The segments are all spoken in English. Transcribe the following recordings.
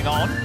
going on.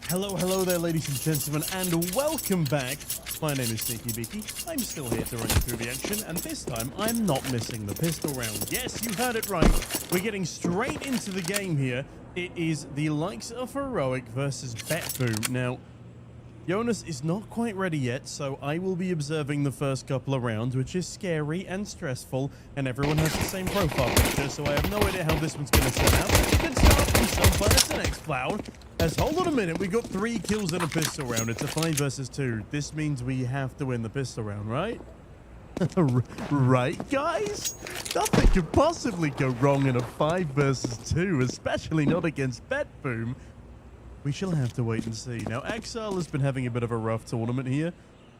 Hello there, ladies and gentlemen, and welcome back. My name is Sneaky Beaky. I'm still here to run you through the action, and this time I'm not missing the pistol round. Yes, you heard it right. We're getting straight into the game here. It is the likes of Heroic versus Betboom. Now, Jonas is not quite ready yet, so I will be observing the first couple of rounds, which is scary and stressful, and everyone has the same profile picture, so I have no idea how this one's going to turn out. We can start from some players to next cloud. As hold on a minute, we got 3 kills in a pistol round. It's a 5 versus 2. This means we have to win the pistol round, right? Right, guys? Nothing could possibly go wrong in a 5 versus 2, especially not against Betboom. We shall have to wait and see. Now, Exile has been having a bit of a rough tournament here.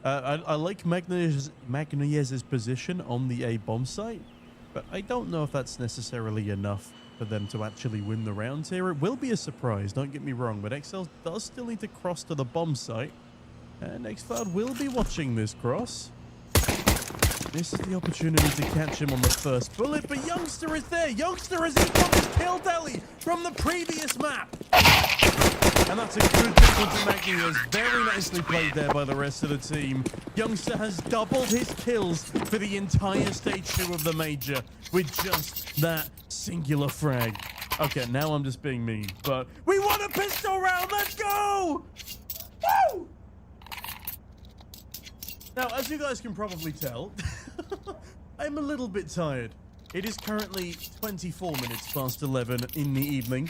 I like Magnez's position on the A bomb site, but I don't know if that's necessarily enough for them to actually win the rounds here. It will be a surprise, don't get me wrong, but Exile does still need to cross to the bomb site, and Xcloud will be watching this cross. This is the opportunity to catch him on the first bullet, but Youngster is there. Youngster has got his kill tally from the previous map. And that's a good difference to Magnez. Very nicely played there by the rest of the team. Youngster has doubled his kills for the entire stage 2 of the major with just that singular frag. Okay, now I'm just being mean, but we won a pistol round. Let's go! Woo! Now, as you guys can probably tell, I'm a little bit tired. It is currently 24 minutes past 11 in the evening,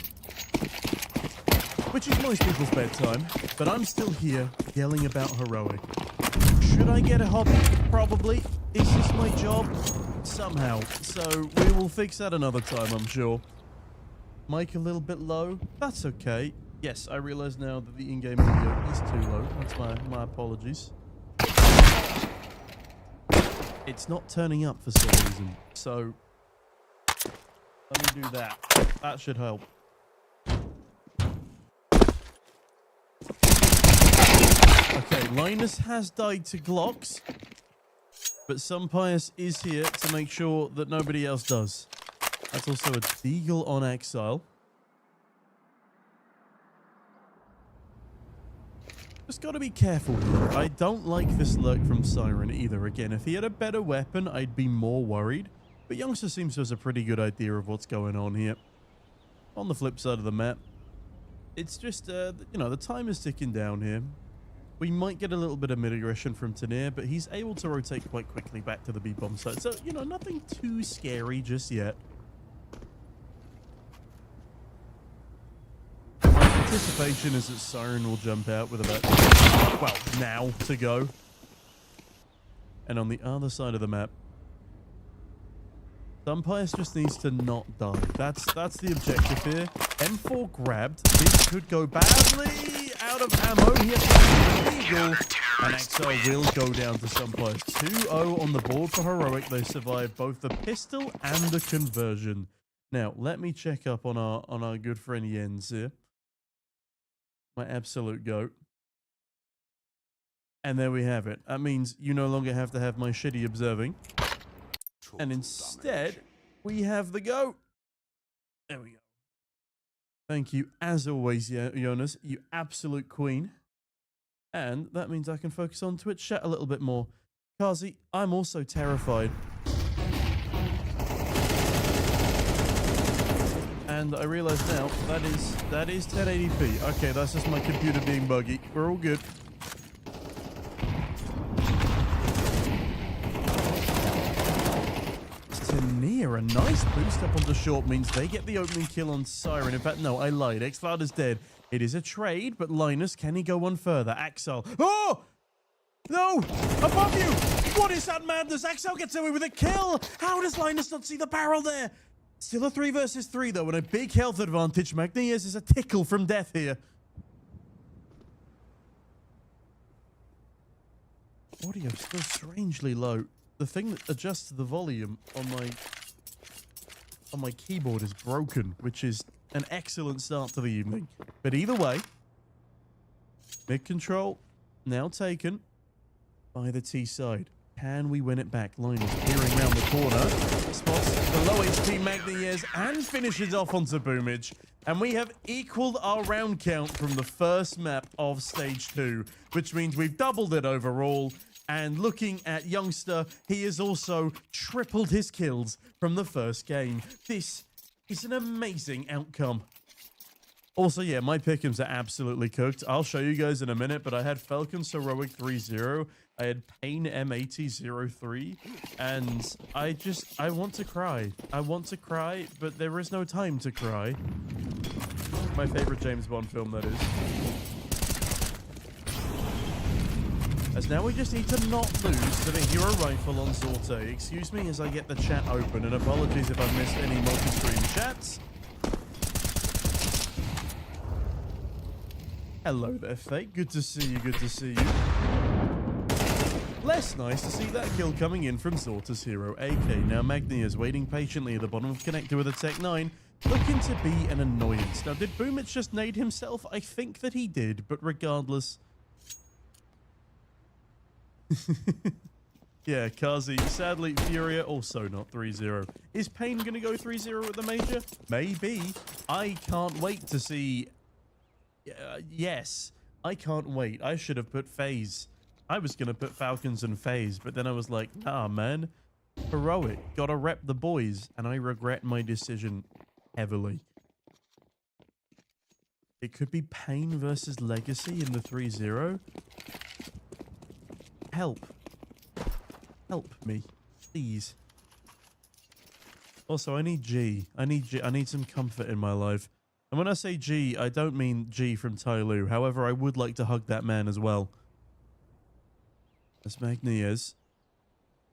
which is most people's bedtime, but I'm still here yelling about Heroic. Should I get a hobby? Probably. Is this my job? Somehow. So we will fix that another time, I'm sure. Mic a little bit low. That's okay. Yes, I realize now that the in-game video is too low. That's my apologies. It's not turning up for some reason, so let me do that. That should help. Okay, Linus has died to Glocks, but some Pious is here to make sure that nobody else does. That's also a Deagle on Exile. Just got to be careful here. I don't like this lurk from Siren either. Again, if he had a better weapon, I'd be more worried. But Youngster seems to have a pretty good idea of what's going on here. On the flip side of the map, it's just, you know, the time is ticking down here. We might get a little bit of mid-aggression from Tanir, but he's able to rotate quite quickly back to the B-bomb side. So, you know, nothing too scary just yet. My anticipation is that Siren will jump out with about, well, now to go. And on the other side of the map, Sunpius just needs to not die. That's the objective here. M4 grabbed. This could go badly. Out of ammo. He has to be illegal. And XL will go down to Sunpius. 2-0 on the board for Heroic. They survived both the pistol and the conversion. Now, let me check up on our good friend Jens here. My absolute goat. And there we have it. That means you no longer have to have my shitty observing. And instead, we have the goat. There we go. Thank you, as always, Jonas, you absolute queen. And that means I can focus on Twitch chat a little bit more. Kazi, I'm also terrified. And I realize now that is 1080p. Okay, that's just my computer being buggy. We're all good. Near a nice boost up onto short means they get the opening kill on Siren. In fact, no, I lied. Xcloud is dead. It is a trade, but Linus, can he go one further? Axel. Oh! No! Above you! What is that madness? Axel gets away with a kill! How does Linus not see the barrel there? Still a 3 versus 3, though, and a big health advantage. Magnias is a tickle from death here. Audio still strangely low. The thing that adjusts the volume on my keyboard is broken, which is an excellent start to the evening. But either way, mid control now taken by the T side. Can we win it back? Linus peering around the corner, spots the low HP Magnias and finishes off onto Boomage. And we have equaled our round count from the first map of stage 2, which means we've doubled it overall. And looking at Youngster, he has also tripled his kills from the first game. This is an amazing outcome. Also, yeah, my pick'ems are absolutely cooked. I'll show you guys in a minute, but I had Falcons Heroic 3-0. I had Pain M80 0-3. And I want to cry. I want to cry, but there is no time to cry. My favorite James Bond film, that is. As now we just need to not lose to the hero rifle on Zorte. Excuse me as I get the chat open, and apologies if I missed any multi-screen chats. Hello there, Fate. Good to see you, good to see you. Less nice to see that kill coming in from Zorta's hero AK. Now Magni is waiting patiently at the bottom of connector with a Tech 9, looking to be an annoyance. Now, did Boomich just nade himself? I think that he did, but regardless... Yeah, Kazi. Sadly, Furia also not 3-0. Is Pain going to go 3-0 at the major? Maybe. I can't wait to see... yes, I can't wait. I should have put FaZe. I was going to put Falcons and FaZe, but then I was like, nah, man. Heroic. Gotta rep the boys. And I regret my decision heavily. It could be Pain versus Legacy in the 3-0. Help. Help me. Please. Also, I need G. I need some comfort in my life. And when I say G, I don't mean G from Tai Lu. However, I would like to hug that man as well. As Magnias.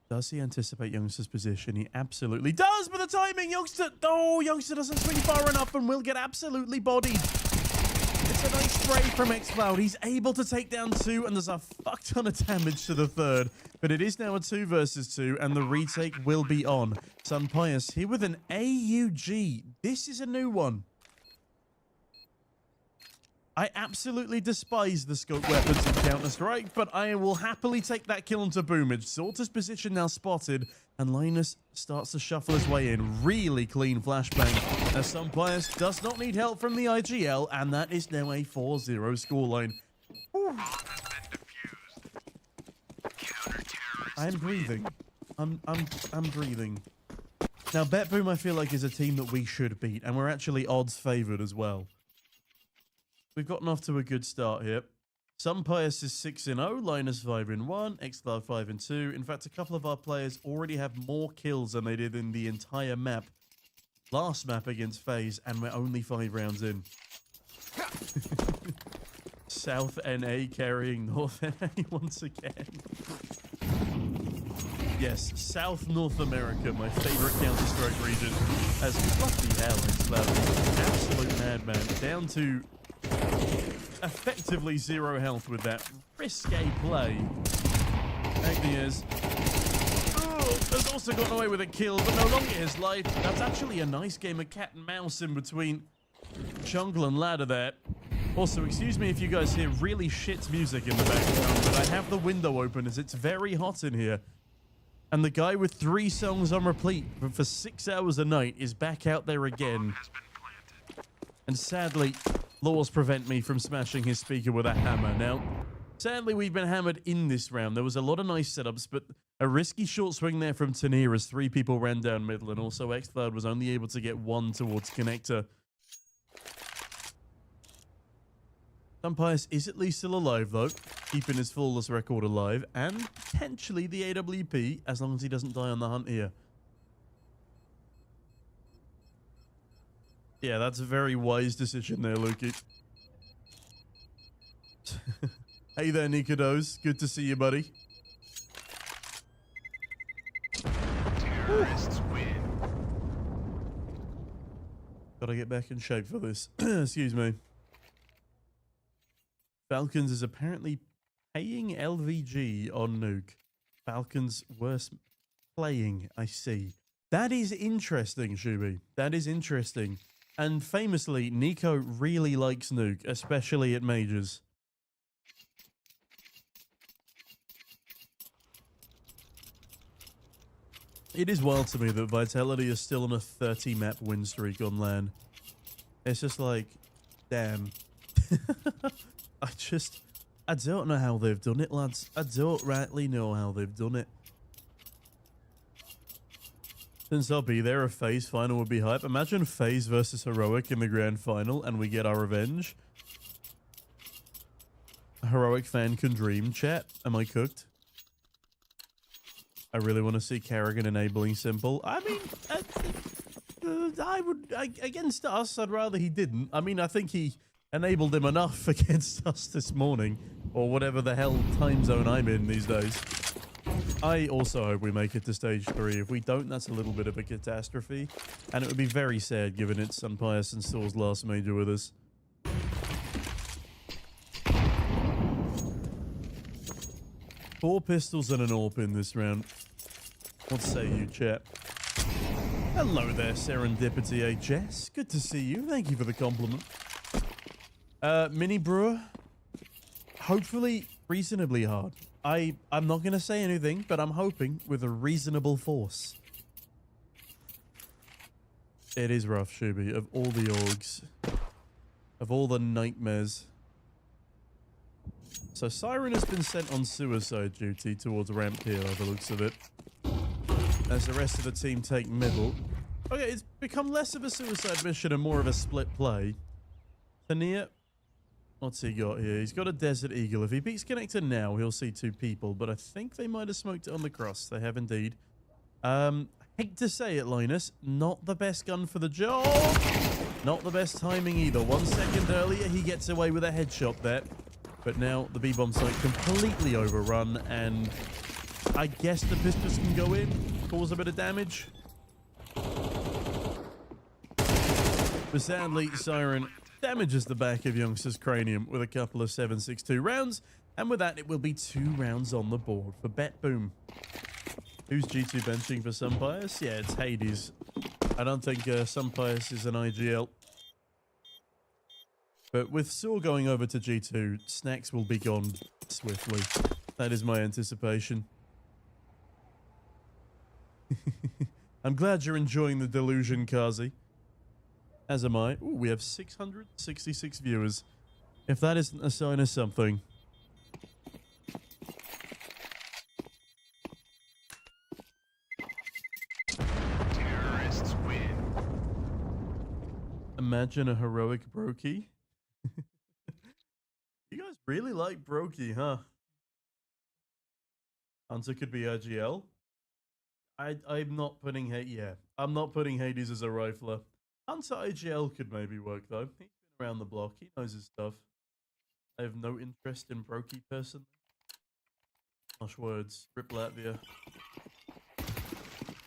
Does he anticipate Youngster's position? He absolutely does, but the timing, Youngster... Oh, Youngster doesn't swing far enough and will get absolutely bodied. It's a nice spray from Xcloud. He's able to take down 2, and there's a fuck ton of damage to the 3rd. But it is now a 2 versus 2, and the retake will be on. Sunpius here with an AUG. This is a new one. I absolutely despise the scope weapons in Counter-Strike, but I will happily take that kill onto Boomage. Zorta's position now spotted, and Linus starts to shuffle his way in. Really clean flashbang, as Sunpius does not need help from the IGL, and that is now a 4-0 scoreline. I'm breathing. I'm breathing. Now, BetBoom, I feel like, is a team that we should beat, and we're actually odds favored as well. We've gotten off to a good start here. Some Pius is 6-0, Linus 5-1, xCloud 5-2. In fact, a couple of our players already have more kills than they did in the entire map. Last map against FaZe, and we're only 5 rounds in. South NA carrying North NA once again. Yes, South North America, my favorite Counter-Strike region. As bloody hell, xCloud, absolute madman, down to effectively 0 health with that risque play. Agnias has also gotten away with a kill, but no longer his life. That's actually a nice game of cat and mouse in between jungle and ladder there. Also, excuse me if you guys hear really shit music in the background, but I have the window open as it's very hot in here. And the guy with 3 songs on repeat for 6 hours a night is back out there again. And sadly, laws prevent me from smashing his speaker with a hammer. Now, sadly, we've been hammered in this round. There was a lot of nice setups, but a risky short swing there from Tanir as 3 people ran down middle, and also xCloud was only able to get 1 towards connector. Pius is at least still alive, though, keeping his flawless record alive, and potentially the AWP, as long as he doesn't die on the hunt here. Yeah, that's a very wise decision there, Lukey. Hey there, Nikodos. Good to see you, buddy. Terrorists win. Gotta get back in shape for this. Excuse me. Falcons is apparently paying LVG on Nuke. Falcons worse playing, I see. That is interesting, Shuby. That is interesting. And famously, Nico really likes Nuke, especially at majors. It is wild to me that Vitality is still on a 30-map win streak on LAN. It's just like, damn. I don't know how they've done it, lads. I don't rightly know how they've done it. Since I'll be there, a FaZe final would be hype. Imagine FaZe versus Heroic in the grand final and we get our revenge. A Heroic fan can dream. Chat, am I cooked? I really want to see Karrigan enabling Simple. I mean, against us, I'd rather he didn't. I mean, I think he enabled him enough against us this morning, or whatever the hell time zone I'm in these days. I also hope we make it to stage 3. If we don't, that's a little bit of a catastrophe, and it would be very sad given it's Sunpius and Saul's last major with us. Four pistols and an AWP in this round. What say you, chat? Hello there, Serendipity HS. Good to see you. Thank you for the compliment. Mini Brewer, hopefully reasonably hard. I'm not going to say anything, but I'm hoping with a reasonable force. It is rough, Shuby. Of all the orgs, of all the nightmares. So Siren has been sent on suicide duty towards ramp here by the looks of it, as the rest of the team take middle. Okay, it's become less of a suicide mission and more of a split play. Tania, what's he got here? He's got a Desert Eagle. If he beats connector now, he'll see 2 people, but I think they might have smoked it on the cross. They have indeed. Hate to say it, Linus, not the best gun for the job. Not the best timing either. 1 second earlier, he gets away with a headshot there. But now the B-bomb site completely overrun, and I guess the pistols can go in, cause a bit of damage. But sadly, Siren damages the back of Youngster's cranium with a couple of 7.62 rounds, and with that, it will be 2 rounds on the board for Bet Boom. Who's G2 benching for Sunpius? Yeah, it's Hades. I don't think Sunpius is an IGL. But with Saw going over to G2, Snacks will be gone swiftly. That is my anticipation. I'm glad you're enjoying the delusion, Kazi. As am I. Ooh, we have 666 viewers. If that isn't a sign of something. Terrorists win. Imagine a heroic brokey. You guys really like Brokey, huh? Hunter could be RGL. I'm not putting I'm not putting Hades as a rifler. Hunter IGL could maybe work though. He's been around the block. He knows his stuff. I have no interest in Brokey personally. Harsh words. Rip Latvia.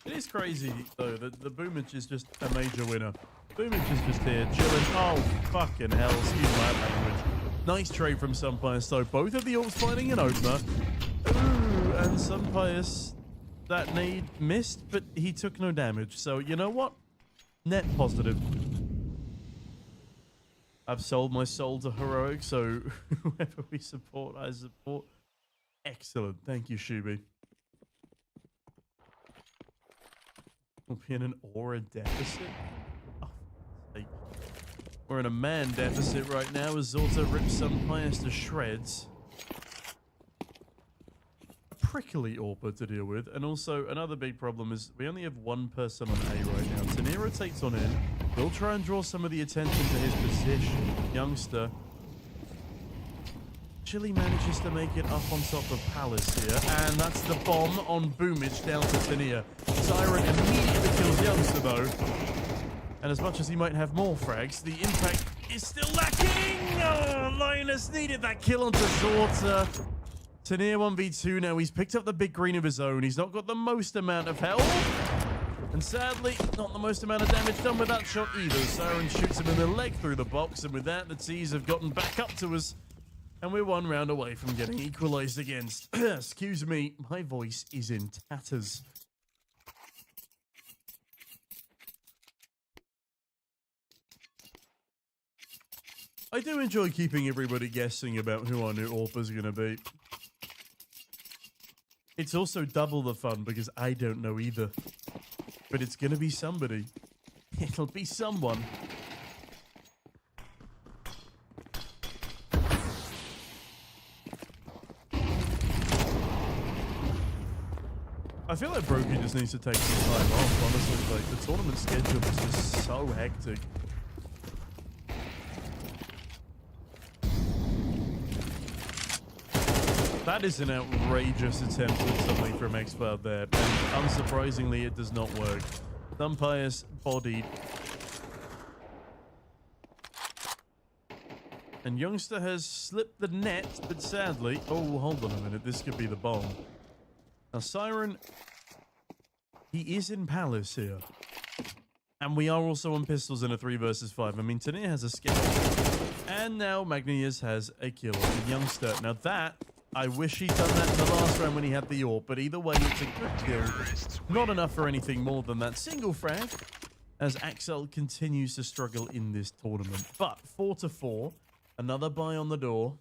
It is crazy though that the Boomage is just a major winner. Boomage is just here chilling. Oh fucking hell! Excuse my language. Nice trade from Sunpius though. Both of the Orcs finding an opener. Ooh, and Sunpius, that nade missed, but he took no damage. So you know what? Net positive. I've sold my soul to Heroic, so whoever we support, I support. Excellent. Thank you, Shubi. We'll be in an aura deficit. Oh, sake. We're in a man deficit right now as Zorta rips Sunpius to shreds. A prickly Orpa to deal with, and also another big problem is we only have one person on A right now. Tanir rotates on in. We'll try and draw some of the attention to his position. Youngster actually manages to make it up on top of Palace here, and that's the bomb on Boomage down to Tanir. Siren immediately kills Youngster though, and as much as he might have more frags, the impact is still lacking. Oh, Linus needed that kill onto Zorta. Tanir 1v2 now. He's picked up the big green of his own. He's not got the most amount of health. And sadly, not the most amount of damage done with that shot either. Siren shoots him in the leg through the box, and with that, the T's have gotten back up to us. And we're one round away from getting equalized against. Excuse me, my voice is in tatters. I do enjoy keeping everybody guessing about who our new Orpa's going to be. It's also double the fun because I don't know either. But it's going to be somebody. It'll be someone. I feel like Brokey just needs to take some time off, honestly. Like, the tournament schedule is just so hectic. That is an outrageous attempt at something from X-Cloud there, and unsurprisingly, it does not work. Sunpius bodied. And Youngster has slipped the net, but sadly... Oh, hold on a minute. This could be the bomb. Now, Siren... He is in Palace here. And we are also on pistols in a 3 versus 5. I mean, Tanir has a skill. And now Magnius has a kill on Youngster. Now that... I wish he'd done that in the last round when he had the AWP, but either way, it's a good kill. Not enough for anything more than that single frag, as Axel continues to struggle in this tournament. But 4-4, another buy on the door.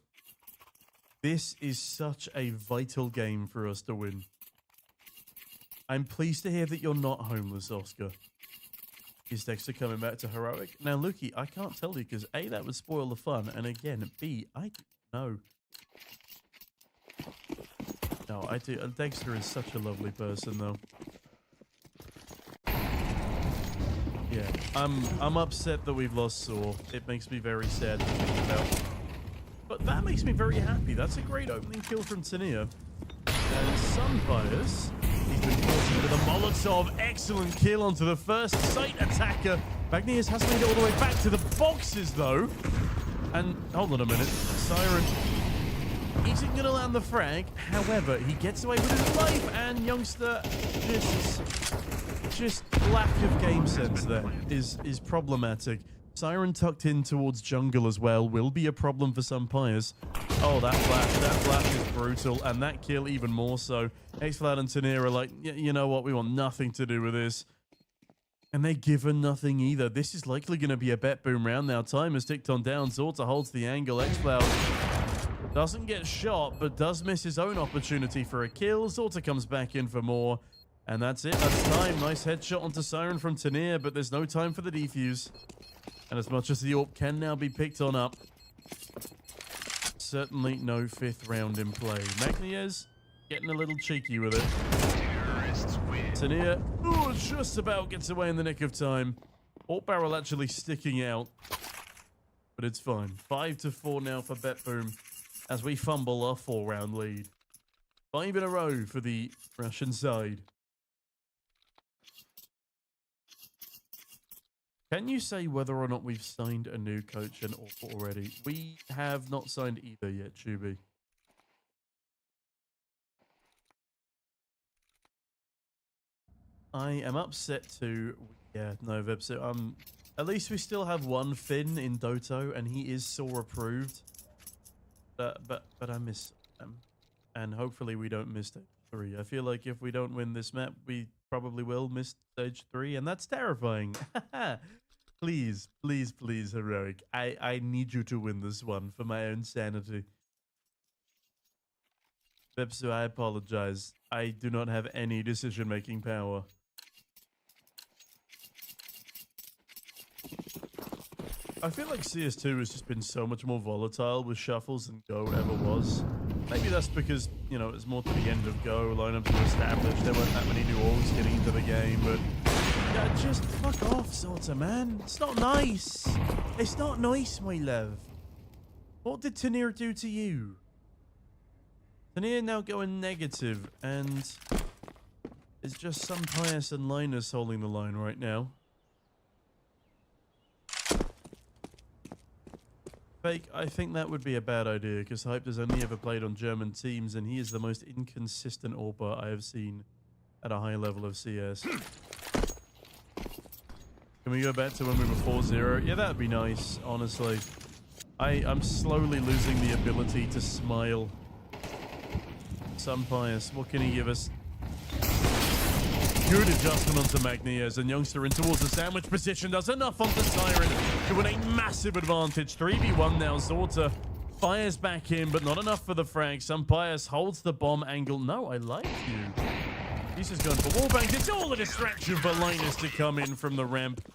This is such a vital game for us to win. I'm pleased to hear that you're not homeless, Oscar. Is Dexter coming back to Heroic? Now, Lukey, I can't tell you because A, that would spoil the fun, and again, B, I don't know. No, I do. Dexter is such a lovely person, though. Yeah, I'm upset that we've lost Saw. It makes me very sad to think about. But that makes me very happy. That's a great opening kill from Tanir. And Sunpius, he's been forced into the Molotov. Excellent kill onto the first site attacker. Magnius has made it all the way back to the boxes, though. And hold on a minute. Siren isn't going to land the frag. However, he gets away with his life, and Youngster just lack of game sense there is problematic. Siren tucked in towards jungle as well will be a problem for Sunpius. Oh, that flash is brutal, and that kill even more so. X-Flat and Tanir are like, you know what, we want nothing to do with this. And they're given nothing either. This is likely going to be a bet boom round now. Time has ticked on down. Zorta holds the angle. X-Cloud doesn't get shot, but does miss his own opportunity for a kill. Zorta comes back in for more. And that's it. That's time. Nice headshot onto Siren from Tanir, but there's no time for the defuse. And as much as the AWP can now be picked on up, certainly no 5th round in play. Magniez getting a little cheeky with it. Tanir, just about gets away in the nick of time. AWP barrel actually sticking out. But it's fine. 5-4 now for Bet Boom. as we fumble our 4-round lead. 5 in a row for the Russian side. Can you say whether or not we've signed a new coach and already? We have not signed either yet, Chuby. I am upset too. Yeah, no, Vebsu. At least we still have one Finn in Doto, and he is SOAR approved. But I miss him, and hopefully we don't miss stage 3. I feel like if we don't win this map, we probably will miss stage 3, and that's terrifying. Please, please, please, Heroic. I need you to win this one for my own sanity. Vebsu, I apologize. I do not have any decision-making power. I feel like CS2 has just been so much more volatile with shuffles than Go ever was. Maybe that's because, you know, it's more to the end of Go, lineups were established, there weren't that many new orgs getting into the game, but yeah, just fuck off, Sorta, man. It's not nice. It's not nice, my love. What did Tanir do to you? Tanir now going negative, and it's just some Pius and Linus holding the line right now. Fake, I think that would be a bad idea, because Hype has only ever played on German teams, and he is the most inconsistent AWPer I have seen at a high level of CS. Can we go back to when we were 4-0? Yeah, that'd be nice, honestly. I'm slowly losing the ability to smile. Some Pius, what can he give us? Good adjustment onto Magnias, and Youngster in towards the sandwich position does enough onto Siren to win a massive advantage. 3v1 now. Zorta fires back in, but not enough for the frag. Some Pius holds the bomb angle. No, I like you. He's just going for wallbangs. It's all a distraction for Linus to come in from the ramp.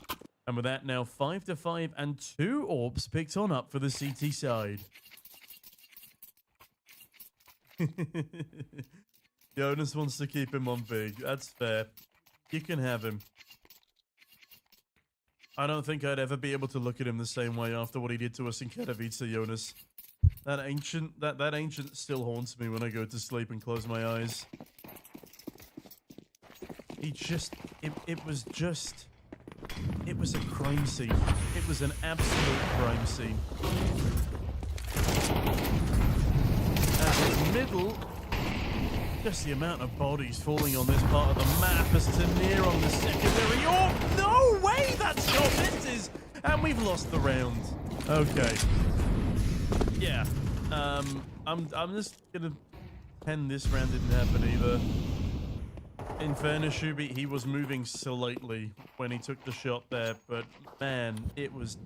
And with that now 5-5 and 2 orbs picked on up for the CT side. Jonas wants to keep him on big. That's fair. You can have him. I don't think I'd ever be able to look at him the same way after what he did to us in Katowice, Jonas. That ancient still haunts me when I go to sleep and close my eyes. It was a crime scene. It was an absolute crime scene. At the middle, just the amount of bodies falling on this part of the map as Tanir on the secondary. Oh, no way! That shot misses! And we've lost the round. Okay. Yeah. I'm just gonna pretend this round didn't happen either. In fairness, Shubi, he was moving slightly when he took the shot there, but man, it was...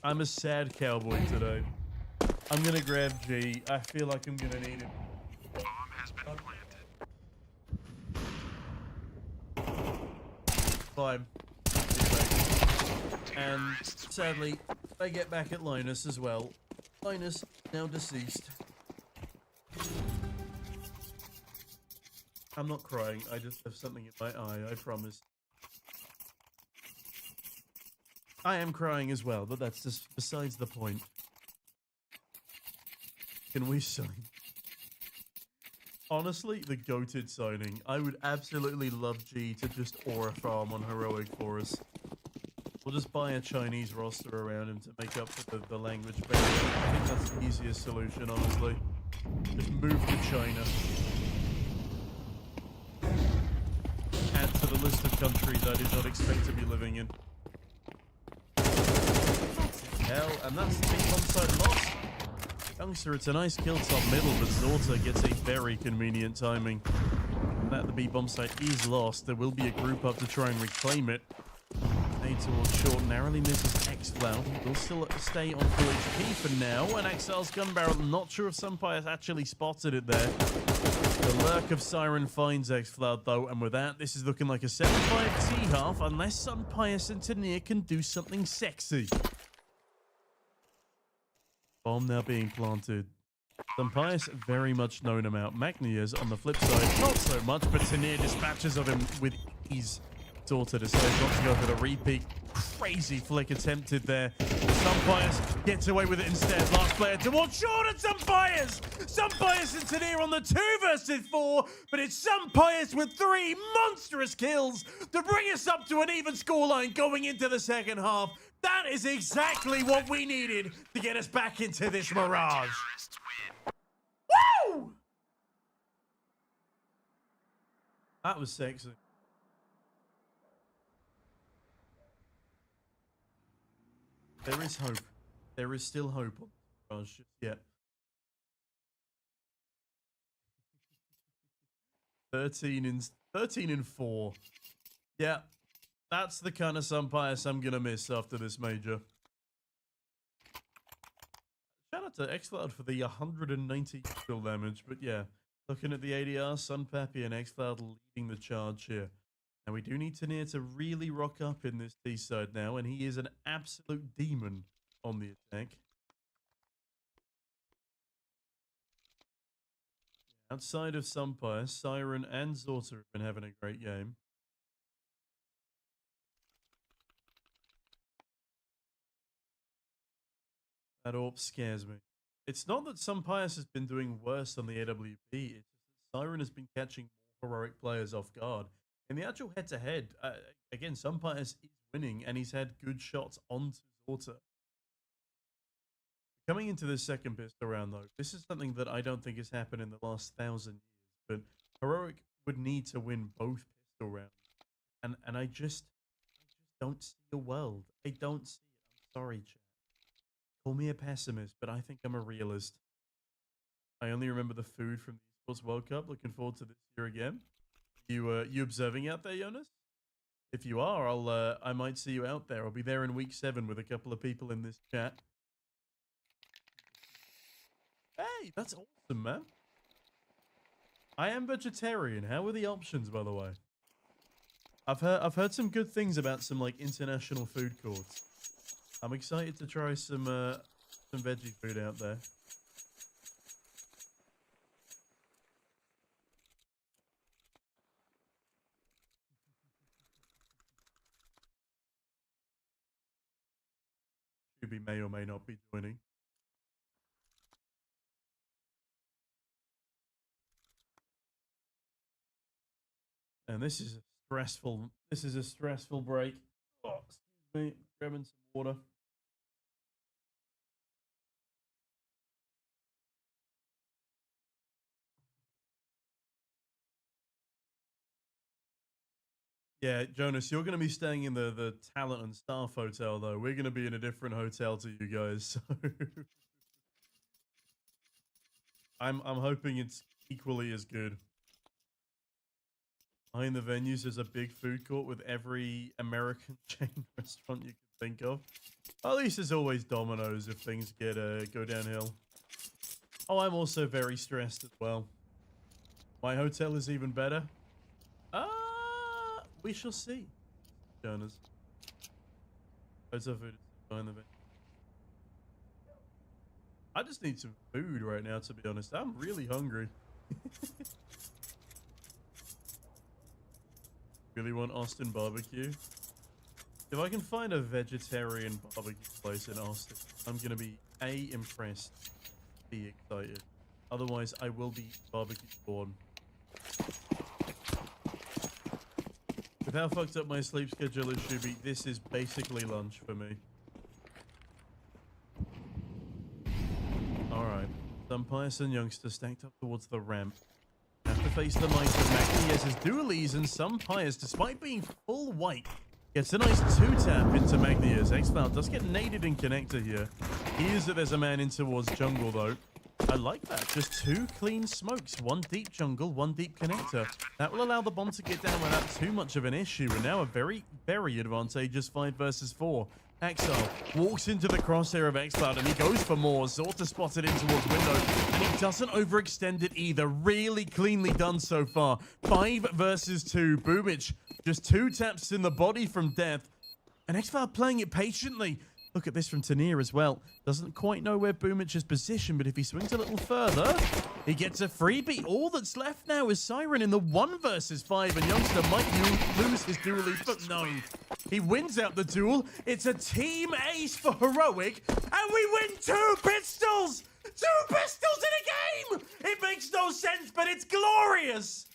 I'm a sad cowboy today. I'm gonna grab G. I feel like I'm gonna need it. Bomb has been planted. Fine. And sadly, they get back at Linus as well. Linus, now deceased. I'm not crying, I just have something in my eye, I promise. I am crying as well, but that's just besides the point. Can we sign? Honestly, the goated signing. I would absolutely love G to just aura farm on Heroic for us. We'll just buy a Chinese roster around him to make up for the language barrier. I think that's the easiest solution, honestly. Just move to China. Add to the list of countries I did not expect to be living in. Hell, and that's the onside loss. Youngster, it's a nice kill top middle, but Zorta gets a very convenient timing. That the B-bomb site is lost. There will be a group up to try and reclaim it. A towards short, narrowly misses Xflow. Will still stay on full HP for now. And Exile's gun barrel, not sure if Sunpie has actually spotted it there. The lurk of Siren finds Xflow though, and with that, this is looking like a 7-5 T-half, unless Sunpius and Tanir can do something sexy. Bomb now being planted. Sunpius very much known him out. Magnias on the flip side, not so much, but Tanir dispatches of him with ease. Zorta decides not to go for the repeat. crazy flick attempted there. Sunfires gets away with it instead. Last player towards short and Sunfires! Sunfires and Tanir on the 2 versus 4, but it's Sunfires with 3 monstrous kills to bring us up to an even scoreline going into the second half. That is exactly what we needed to get us back into this mirage. Woo! That was sexy. There is hope. There is still hope on the mirage just yet. 13 and 4. Yeah. That's the kind of Sunpius I'm going to miss after this major. Shout out to xCloud for the 190 kill damage. But yeah, looking at the ADR, Sunpeppy and xCloud leading the charge here. And we do need Tanir to really rock up in this D side now. And he is an absolute demon on the attack. Outside of Sunpius, Siren and Zorta have been having a great game. That AWP scares me. It's not that Sunpius has been doing worse on the AWP. It's just that Siren has been catching more heroic players off guard. In the actual head-to-head, again, Sunpius is winning, and he's had good shots onto Zorta. Coming into this second pistol round, though, this is something that I don't think has happened in the last 1,000 years. But Heroic would need to win both pistol rounds. And I just don't see a world. I don't see it. I'm sorry, chat. Call me a pessimist, but I think I'm a realist. I only remember the food from the Esports World Cup. Looking forward to this year again. You observing out there, Jonas? If you are, I might see you out there. I'll be there in week 7 with a couple of people in this chat. Hey, that's awesome, man. I am vegetarian. How are the options, by the way? I've heard some good things about some like international food courts. I'm excited to try some veggie food out there. Shuby may or may not be joining. And this is a stressful break. Oh, excuse me, grabbing some water. Yeah, Jonas, you're going to be staying in the Talent and Staff Hotel, though. We're going to be in a different hotel to you guys. So I'm hoping it's equally as good. Behind the venues, there's a big food court with every American chain restaurant you can think of. At least there's always Domino's if things get go downhill. Oh, I'm also very stressed as well. My hotel is even better. We shall see. Jonas. Hotel food behind the venue. I just need some food right now, to be honest. I'm really hungry. Really want Austin barbecue. If I can find a vegetarian barbecue place in Austin, I'm gonna be A, impressed, B, excited. Otherwise, I will be barbecue born. With how fucked up my sleep schedule is, Shuby, this is basically lunch for me. Alright. Sunpius and Youngster stacked up towards the ramp. Have to face the might of Magnesia's dualies, and Sunpius, despite being full white, gets a nice 2-tap into Magnesia's. xCloud does get naded in connector here. Hears that there's a man in towards jungle, though. I like that. Just 2 clean smokes. 1 deep jungle, 1 deep connector. That will allow the bomb to get down without too much of an issue. And now a very, very advantageous 5 versus 4. Exile walks into the crosshair of xCloud and he goes for more. Zorta spotted in towards window and he doesn't overextend it either. Really cleanly done so far. 5 versus 2. Boomich just 2 taps in the body from death. And xCloud playing it patiently. Look at this from Tanir as well. Doesn't quite know where Boomich is positioned, but if he swings a little further, he gets a freebie. All that's left now is Siren in the 1 versus 5, and Youngster might lose his dual lead, but no. He wins out the duel. It's a team ace for Heroic, and we win 2 pistols! 2 pistols in a game! It makes no sense, but it's glorious!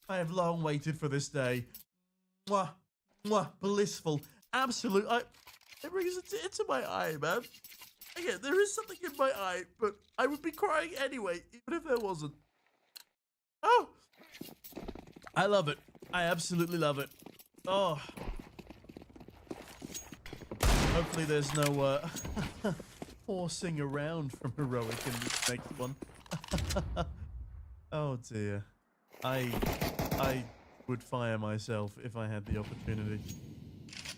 I have long waited for this day. Mwah, mwah, blissful, absolute. It brings a tear to my eye, man. Again, there is something in my eye, but I would be crying anyway, even if there wasn't. Oh! I love it. I absolutely love it. Oh. Hopefully there's no horsing around from Heroic in this next one. Oh dear. I would fire myself if I had the opportunity.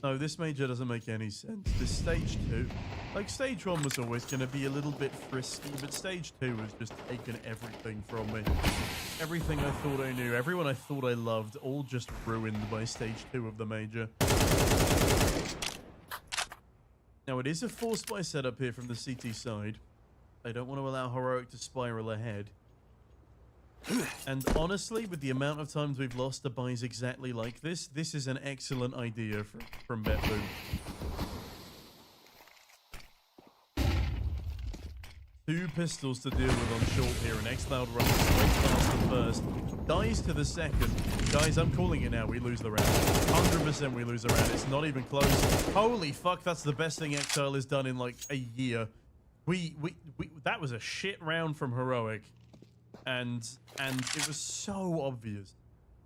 No, this major doesn't make any sense. This stage 2, like stage 1 was always going to be a little bit frisky, but stage 2 has just taken everything from me. Everything I thought I knew, everyone I thought I loved, all just ruined by stage 2 of the major. Now it is a 4-spy setup here from the CT side. They don't want to allow Heroic to spiral ahead. And honestly, with the amount of times we've lost to buys exactly like this, this is an excellent idea from BetBoom. Two pistols to deal with on short here, and xCloud runs straight past the first. Dies to the second. Guys, I'm calling it now. We lose the round. 100% we lose the round. It's not even close. Holy fuck, that's the best thing Exile has done in like a year. That was a shit round from Heroic. And it was so obvious.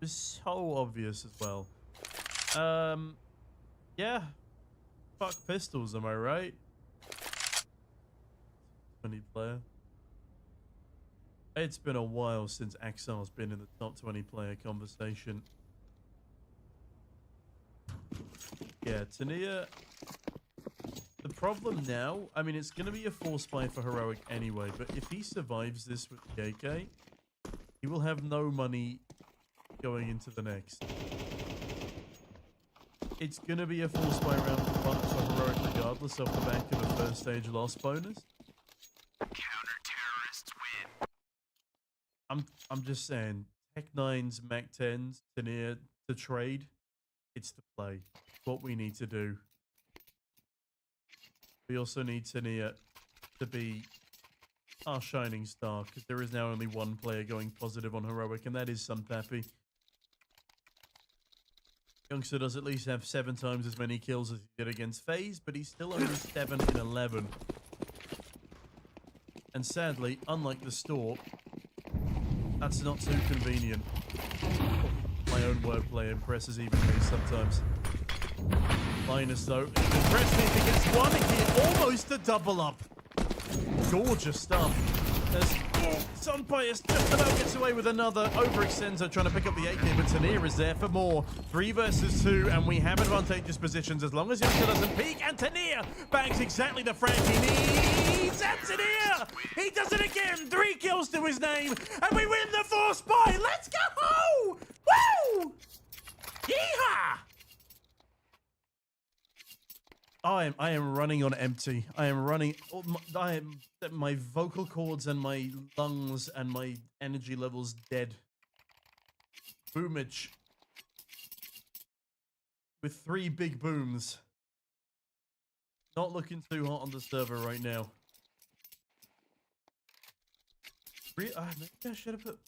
It was so obvious as well. Yeah. Fuck pistols, am I right? 20 player. It's been a while since Axar's been in the top 20 player conversation. Yeah, Tania. The problem now, I mean, it's going to be a 4-spy for Heroic anyway, but if he survives this with the AK, he will have no money going into the next. It's going to be a 4-spy round for Heroic regardless of the back of the first stage loss bonus. Counter-terrorists win. I'm just saying, Tech 9s, Mac 10s, Tania to trade, it's the play. It's what we need to do. We also need Tania to be our shining star, because there is now only one player going positive on Heroic, and that is Sunpappy. Youngster does at least have 7 times as many kills as he did against FaZe, but he's still only 7 in 11. And sadly, unlike the Stork, that's not too convenient. My own wordplay impresses even me sometimes. Linus, though, impressed me if he gets one here, almost a double up. Gorgeous stuff. As Sunpie just about gets away with another. Overextends, trying to pick up the 8K, but Tania is there for more. 3 versus 2, and we have advantageous positions as long as Youngster doesn't peek, and Tania bags exactly the frag he needs. And Tania, he does it again. 3 kills to his name, and we win the 4-spy. Let's go! Woo! Yeehaw! I am running on empty. I am running. My vocal cords and my lungs and my energy levels dead. Boomage. With 3 big booms. Not looking too hot on the server right now. Maybe I should have put...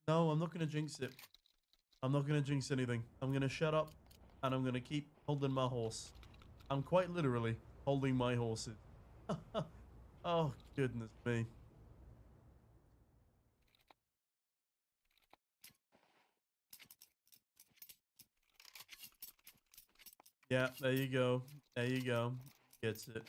No, I'm not going to jinx it. I'm not going to jinx anything. I'm going to shut up and I'm going to keep holding my horse. I'm quite literally holding my horses. Oh, goodness me. Yeah, there you go. There you go. Gets it.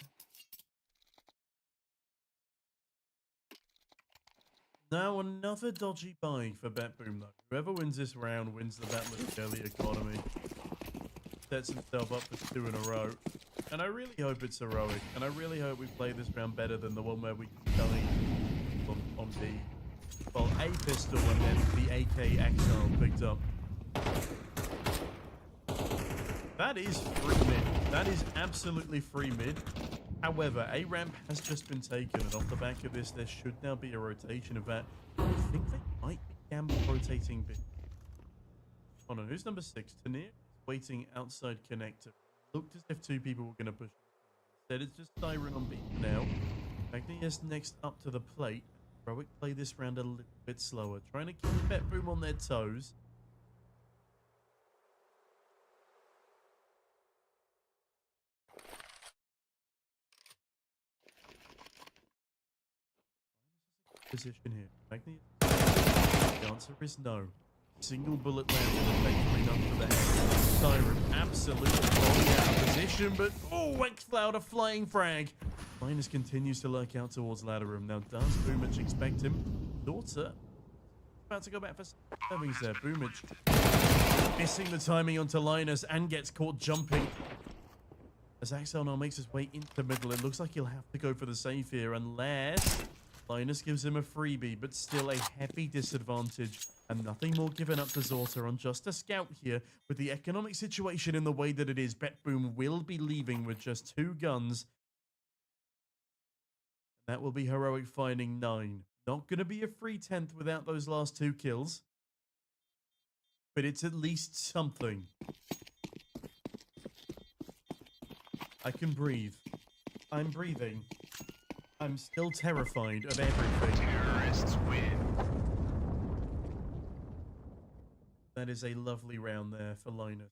Now another dodgy buy for BetBoom, though. Whoever wins this round wins the Battle of the Early Economy. Sets himself up for 2 in a row. And I really hope it's Heroic. And I really hope we play this round better than the one where we keep going on the, well, A pistol and then the AK Axel picked up. That is free mid. That is absolutely free mid. However, A ramp has just been taken, and off the back of this, there should now be a rotation of that. I think they might be gamble rotating bit. Hold on, who's number 6? Tania? waiting outside connector. Looked as if two people were going to push. Instead, it's just Siren on beat for now. Magnus next up to the plate. Heroic play this round a little bit slower, trying to keep Bet Boom on their toes. Position here. Magnus. The answer is no. Single bullet landed effectively enough for the head. Siren absolutely falling out of position, but oh, X-Cloud a flying frag. Linus continues to lurk out towards ladder room. Now, does Boomich expect him? Daughter about to go back for servings there. Boomich missing the timing onto Linus and gets caught jumping. As Axel now makes his way into the middle, it looks like he'll have to go for the save here unless Linus gives him a freebie, but still a heavy disadvantage. And nothing more given up to Zorta on just a scout here. With the economic situation in the way that it is, Bet Boom will be leaving with just 2 guns. That will be Heroic finding 9. Not going to be a free 10th without those last 2 kills. But it's at least something. I can breathe. I'm breathing. I'm still terrified of everything. Terrorists win. That is a lovely round there for Linus.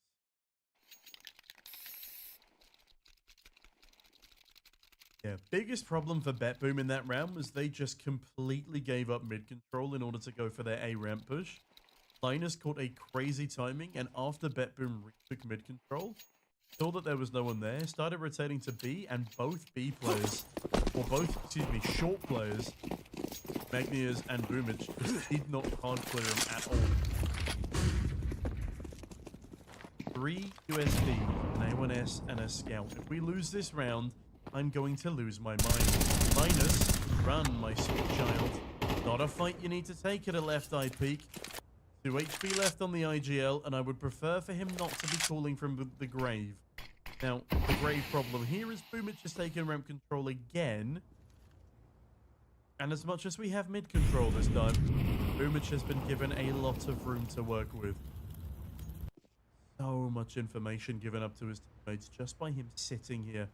Yeah, biggest problem for Bet Boom in that round was they just completely gave up mid control in order to go for their A ramp push. Linus caught a crazy timing, and after Bet Boom retook mid control, saw that there was no one there, started rotating to B, and both B players, or both, excuse me, short players, Magnias and Boomich, just did not hard clear him at all. 3 USB, an A1S, and a scout. If we lose this round, I'm going to lose my mind. Linus, run, my sweet child. Not a fight you need to take at a left eye peak. 2 HP left on the IGL, and I would prefer for him not to be calling from the grave. Now, the grave problem here is Boomich has taken ramp control again. And as much as we have mid control this time, Boomich has been given a lot of room to work with. So much information given up to his teammates just by him sitting here.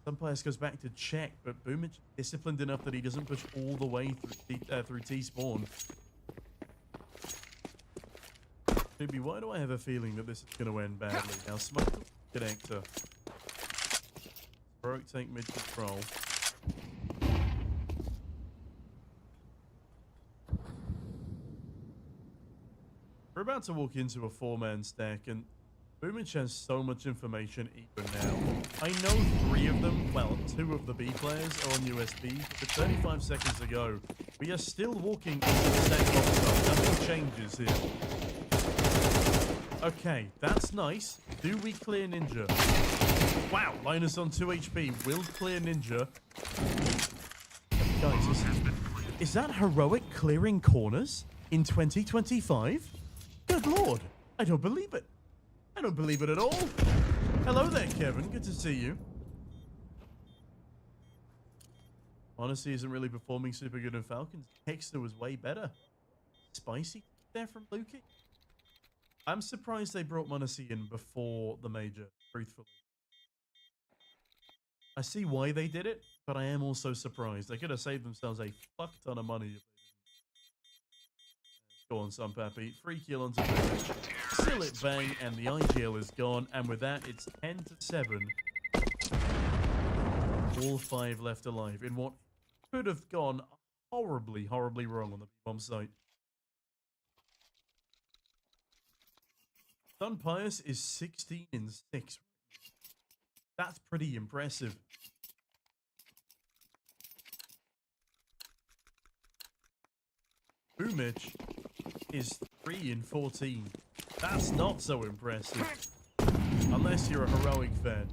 Some players goes back to check, but Boomich is disciplined enough that he doesn't push all the way through T-spawn. Maybe why do I have a feeling that this is going to end badly? Now, smoke the connector. Heroic take mid control. We're about to walk into a 4-man stack, and Boomich has so much information even now. I know 3 of them, well, 2 of the B players are on USB, but 35 seconds ago, we are still walking into the same box. Nothing changes here. Okay, that's nice. Do we clear Ninja? Wow, Linus on 2 HP will clear Ninja. Guys, is that Heroic clearing corners in 2025? Good lord, I don't believe it. I don't believe it at all. Hello there, Kevin. Good to see you. Honestly, isn't really performing super good in Falcons. Hexter was way better. Spicy there from Lukey. I'm surprised they brought Monacy in before the major, truthfully. I see why they did it, but I am also surprised. They could have saved themselves a fuck ton of money if they didn't. Go on, Son Pappy. Free kill onto Village. Still it bang, and the IGL is gone. And with that, it's 10-7. All 5 left alive in what could have gone horribly, horribly wrong on the bomb site. Sun Pius is 16-6. That's pretty impressive. Boomich is 3-14. That's not so impressive. Unless you're a Heroic fan.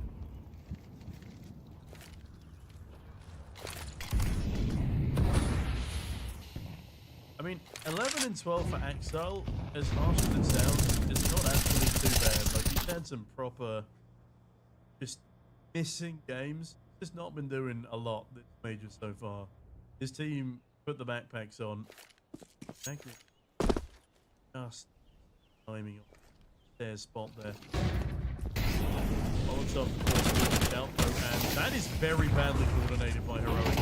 I mean, 11-12 for Axel, as harsh as it sounds, is not actually too bad. Like, he's had some proper, just missing games. He's just not been doing a lot this major so far. His team put the backpacks on. Just timing on. their spot there. Molotov, of course, out though, and that is very badly coordinated by Heroic.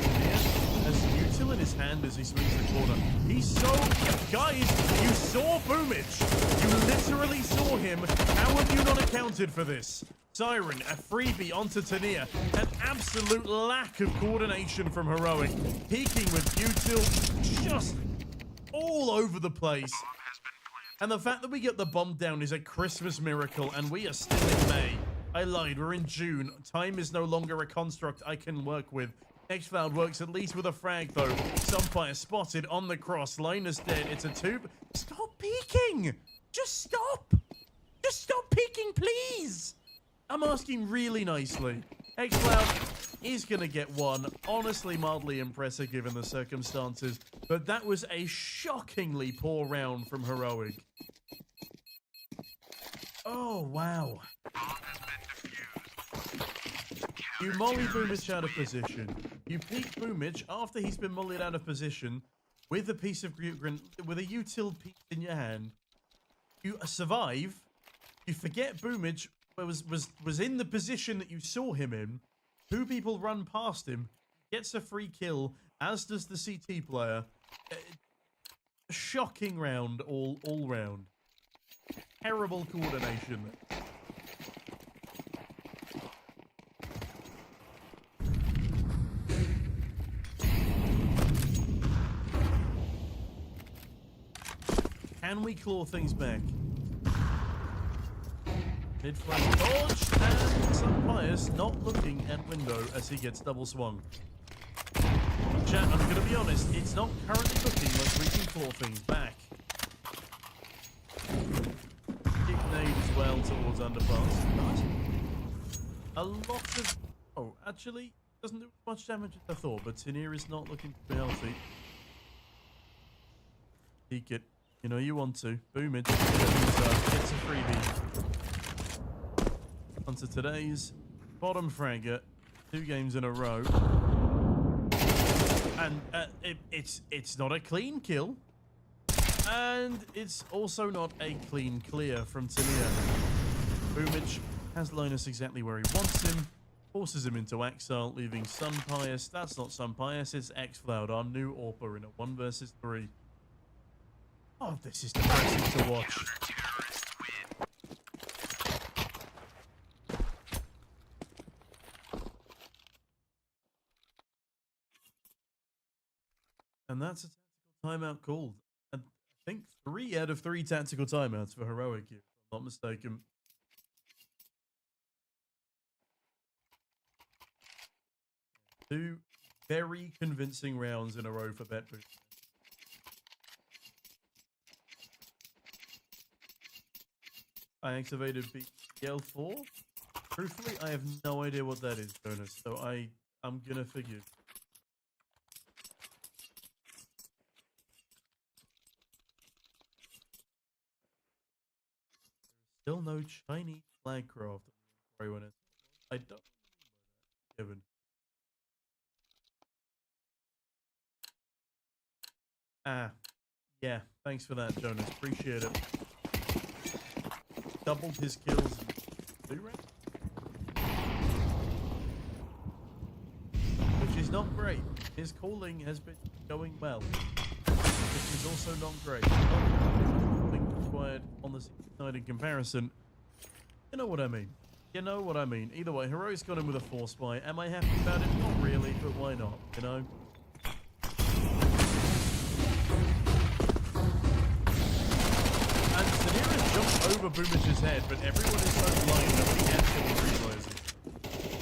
As util in his hand as he swings the corner. He's so... Guys, you saw Boomich. You literally saw him. How have you not accounted for this? Siren, a freebie onto Tania. An absolute lack of coordination from Heroic. Peeking with util just all over the place. And the fact that we get the bomb down is a Christmas miracle, and we are still in May. I lied, we're in June. Time is no longer a construct I can work with. Xcloud works at least with a frag, though. Sunfire spotted on the cross. Linus dead. It's a 2. Stop peeking! Just stop! Just stop peeking, please! I'm asking really nicely. Xcloud is going to get one. Honestly, mildly impressive given the circumstances. But that was a shockingly poor round from Heroic. Oh, wow. You molly Boomich out of position. You peek Boomich after he's been mollied out of position with a piece of with a util piece in your hand. You survive. You forget Boomich was in the position that you saw him in. 2 people run past him. Gets a free kill, as does the CT player. Shocking round all round. Terrible coordination. Can we claw things back? Mid-flank dodge, and some bias not looking at window as he gets double swung. Chat, I'm going to be honest, it's not currently looking like we can claw things back. Kick nade as well towards underpass. A lot of... Oh, actually, doesn't do much damage as I thought, but Tania is not looking to be healthy. Peek it. You know you want to. Boom it. Gets a freebie. Onto today's bottom fragger. 2 games in a row. And it's not a clean kill. And it's also not a clean clear from Tania. Boomich has Linus exactly where he wants him. Forces him into exile, leaving Sunpius. That's not Sunpius, it's Xcloud, our new AWPer in a 1 versus 3. Oh, this is depressing to watch. And that's a tactical timeout called. And I think 3 out of 3 tactical timeouts for Heroic here, if I'm not mistaken. Two very convincing rounds in a row for Betboom. I activated BL4. Truthfully, I have no idea what that is, Jonas. So I'm gonna figure. Still no Chinese flag craft. I don't remember that given. Ah, yeah. Thanks for that, Jonas. Appreciate it. Doubled his kills in 2 rounds, which is not great. His calling has been going well, which is also not great. Nothing required on the side in comparison. You know what I mean. You know what I mean. Either way, Heroic's got him with a 4 spy. Am I happy about it? Not really, but why not? You know. Jumped over Boomich's head, but everyone is so blind nobody actually realizes.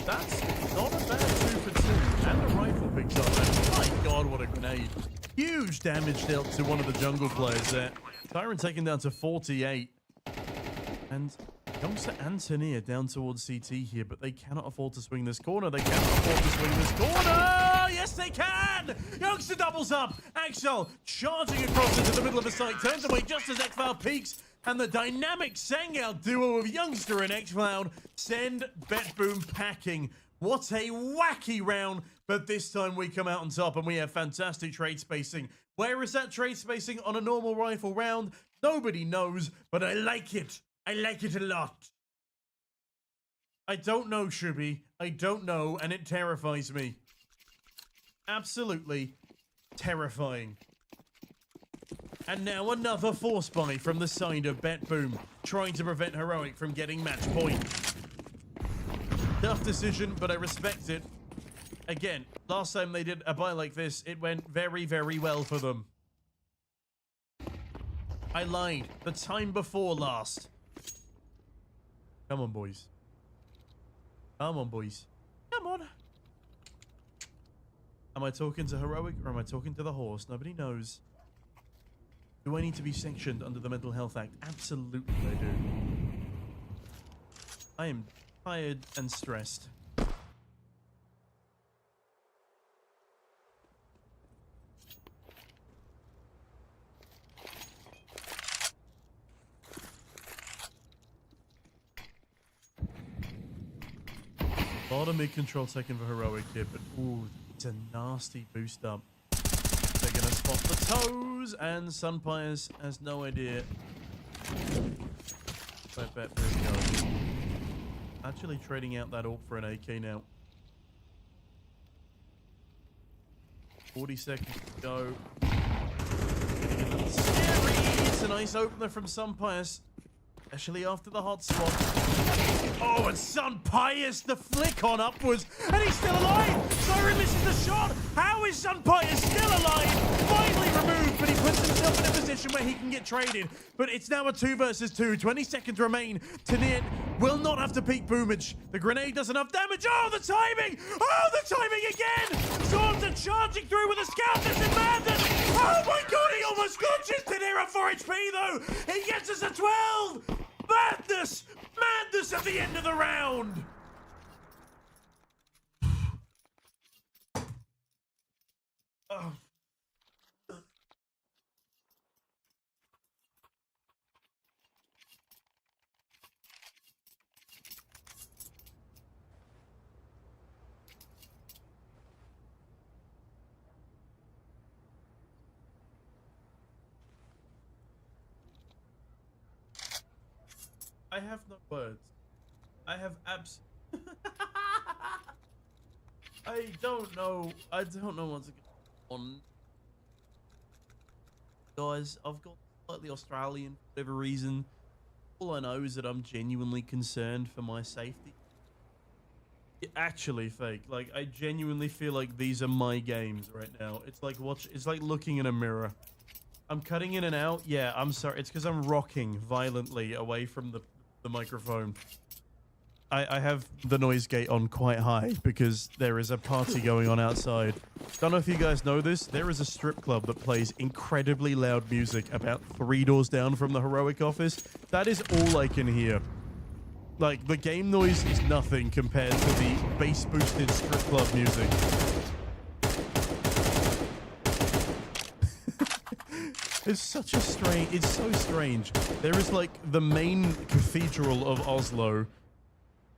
That's not a bad 2 for 2, and the rifle picks up. And my god, what a grenade. Huge damage dealt to one of the jungle players there. Tyron taken down to 48. And Youngster and Tania down towards CT here, but they cannot afford to swing this corner. They cannot afford to swing this corner! Yes, they can! Youngster doubles up. Axel charging across into the middle of the site, turns away just as Xcloud peaks. And the dynamic Sangout duo of Youngster and Xcloud send Betboom packing. What a wacky round, but this time we come out on top and we have fantastic trade spacing. Where is that trade spacing on a normal rifle round? Nobody knows, but I like it. I like it a lot. I don't know, Shubi. I don't know, and it terrifies me. Absolutely terrifying. And now another force buy from the side of BetBoom, trying to prevent Heroic from getting match point. Tough decision, but I respect it. Again, last time they did a buy like this, it went very, very well for them. I lied. The time before last. Come on, boys. Come on, boys. Come on. Am I talking to Heroic or am I talking to the horse? Nobody knows. Do I need to be sanctioned under the Mental Health Act? Absolutely I do. I am tired and stressed. A lot of mid-control taken for Heroic here, but ooh, it's a nasty boost up. They're going to spot the toes, and Sunpires has no idea where Betbury goes. Actually trading out that AWP for an AK now. 40 seconds to go. Scary! It's a nice opener from Sunpires, especially after the hot spot. Oh, and Sunpires, the flick on upwards, and he's still alive! Siren misses the shot! How is Sunpires still alive? Finally removed, but he puts himself in a position where he can get traded. But it's now a 2 versus 2. 20 seconds remain. Tanian will not have to peak boomage. The grenade does enough damage. Oh, the timing! Oh, the timing again! Swords are charging through with a scout. This is madness! Oh my god, he almost clutches Tanian at 4 HP though! He gets us a 12! Madness! Madness at the end of the round! Oh. I have no words. I have I don't know. I don't know what's going on. Guys, I've got slightly Australian for whatever reason. All I know is that I'm genuinely concerned for my safety. Actually, fake. Like, I genuinely feel like these are my games right now. It's like it's like looking in a mirror. I'm cutting in and out. Yeah, I'm sorry. It's because I'm rocking violently away from the microphone. I have the noise gate on quite high because there is a party going on outside. Don't know if you guys know this. There is a strip club that plays incredibly loud music about 3 doors down from the Heroic office. That is all I can hear. Like, the game noise is nothing compared to the bass-boosted strip club music. It's such a strange... It's so strange. There is, like, the main cathedral of Oslo,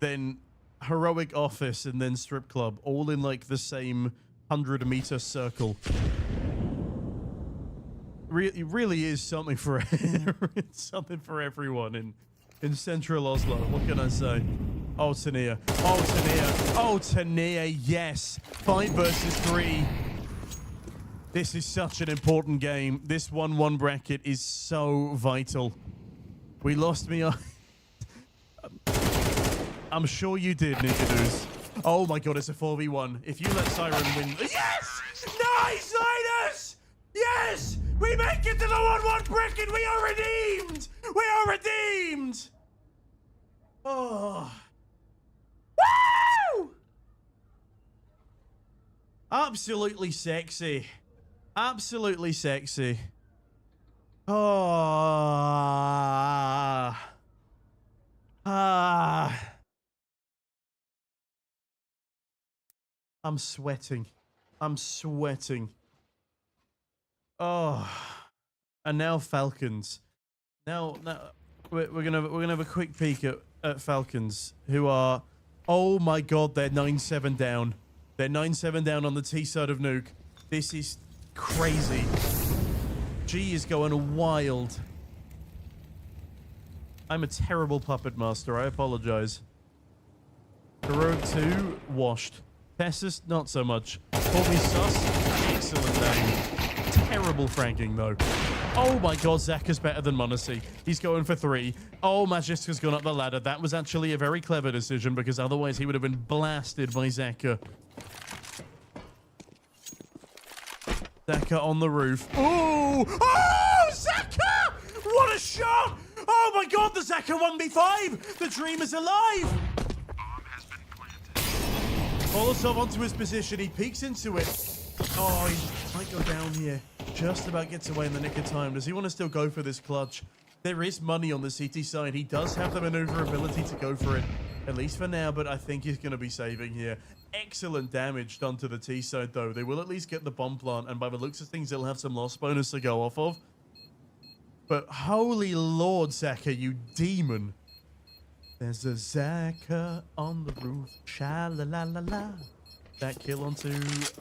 then Heroic office, and then strip club, all in, like, the same 100-meter circle. It really is something for... it's something for everyone in central Oslo. What can I say? Oh, Tania. Oh, Tania. Oh, Tania, yes. 5 versus 3. This is such an important game. This 1-1 bracket is so vital. We lost me. I'm sure you did, Ninja News. Oh my god, it's a 4v1. If you let Siren win... Yes! Nice, Linus! Yes! We make it to the 1-1 bracket! We are redeemed! We are redeemed! Oh. Woo! Absolutely sexy. Absolutely sexy. Oh. I'm sweating. I'm sweating. Oh. And now Falcons. Now we're gonna have a quick peek at Falcons, who are, oh my god, they're 9-7 down. They're 9-7 down on the T side of Nuke. This is crazy. G is going wild. I'm a terrible puppet master. I apologize. Heroic 2, washed. Tessus, not so much. Call me sus. Excellent name. Terrible franking, though. Oh my god, Zaka's better than Monacy. He's going for 3. Oh, Magiska's gone up the ladder. That was actually a very clever decision, because otherwise he would have been blasted by Zaka. Zaka on the roof. Oh! Oh, Zaka! What a shot! Oh my god, the Zaka 1v5! The dream is alive! Molotov onto his position. He peeks into it. Oh, he might go down here. Just about gets away in the nick of time. Does he want to still go for this clutch? There is money on the CT side. He does have the maneuverability to go for it, at least for now, but I think he's going to be saving here. Excellent damage done to the T side, though. They will at least get the bomb plant, and by the looks of things, they'll have some loss bonus to go off of. But holy lord, Zaka, you demon. There's a Zaka on the roof. Sha-la-la-la-la. That kill onto,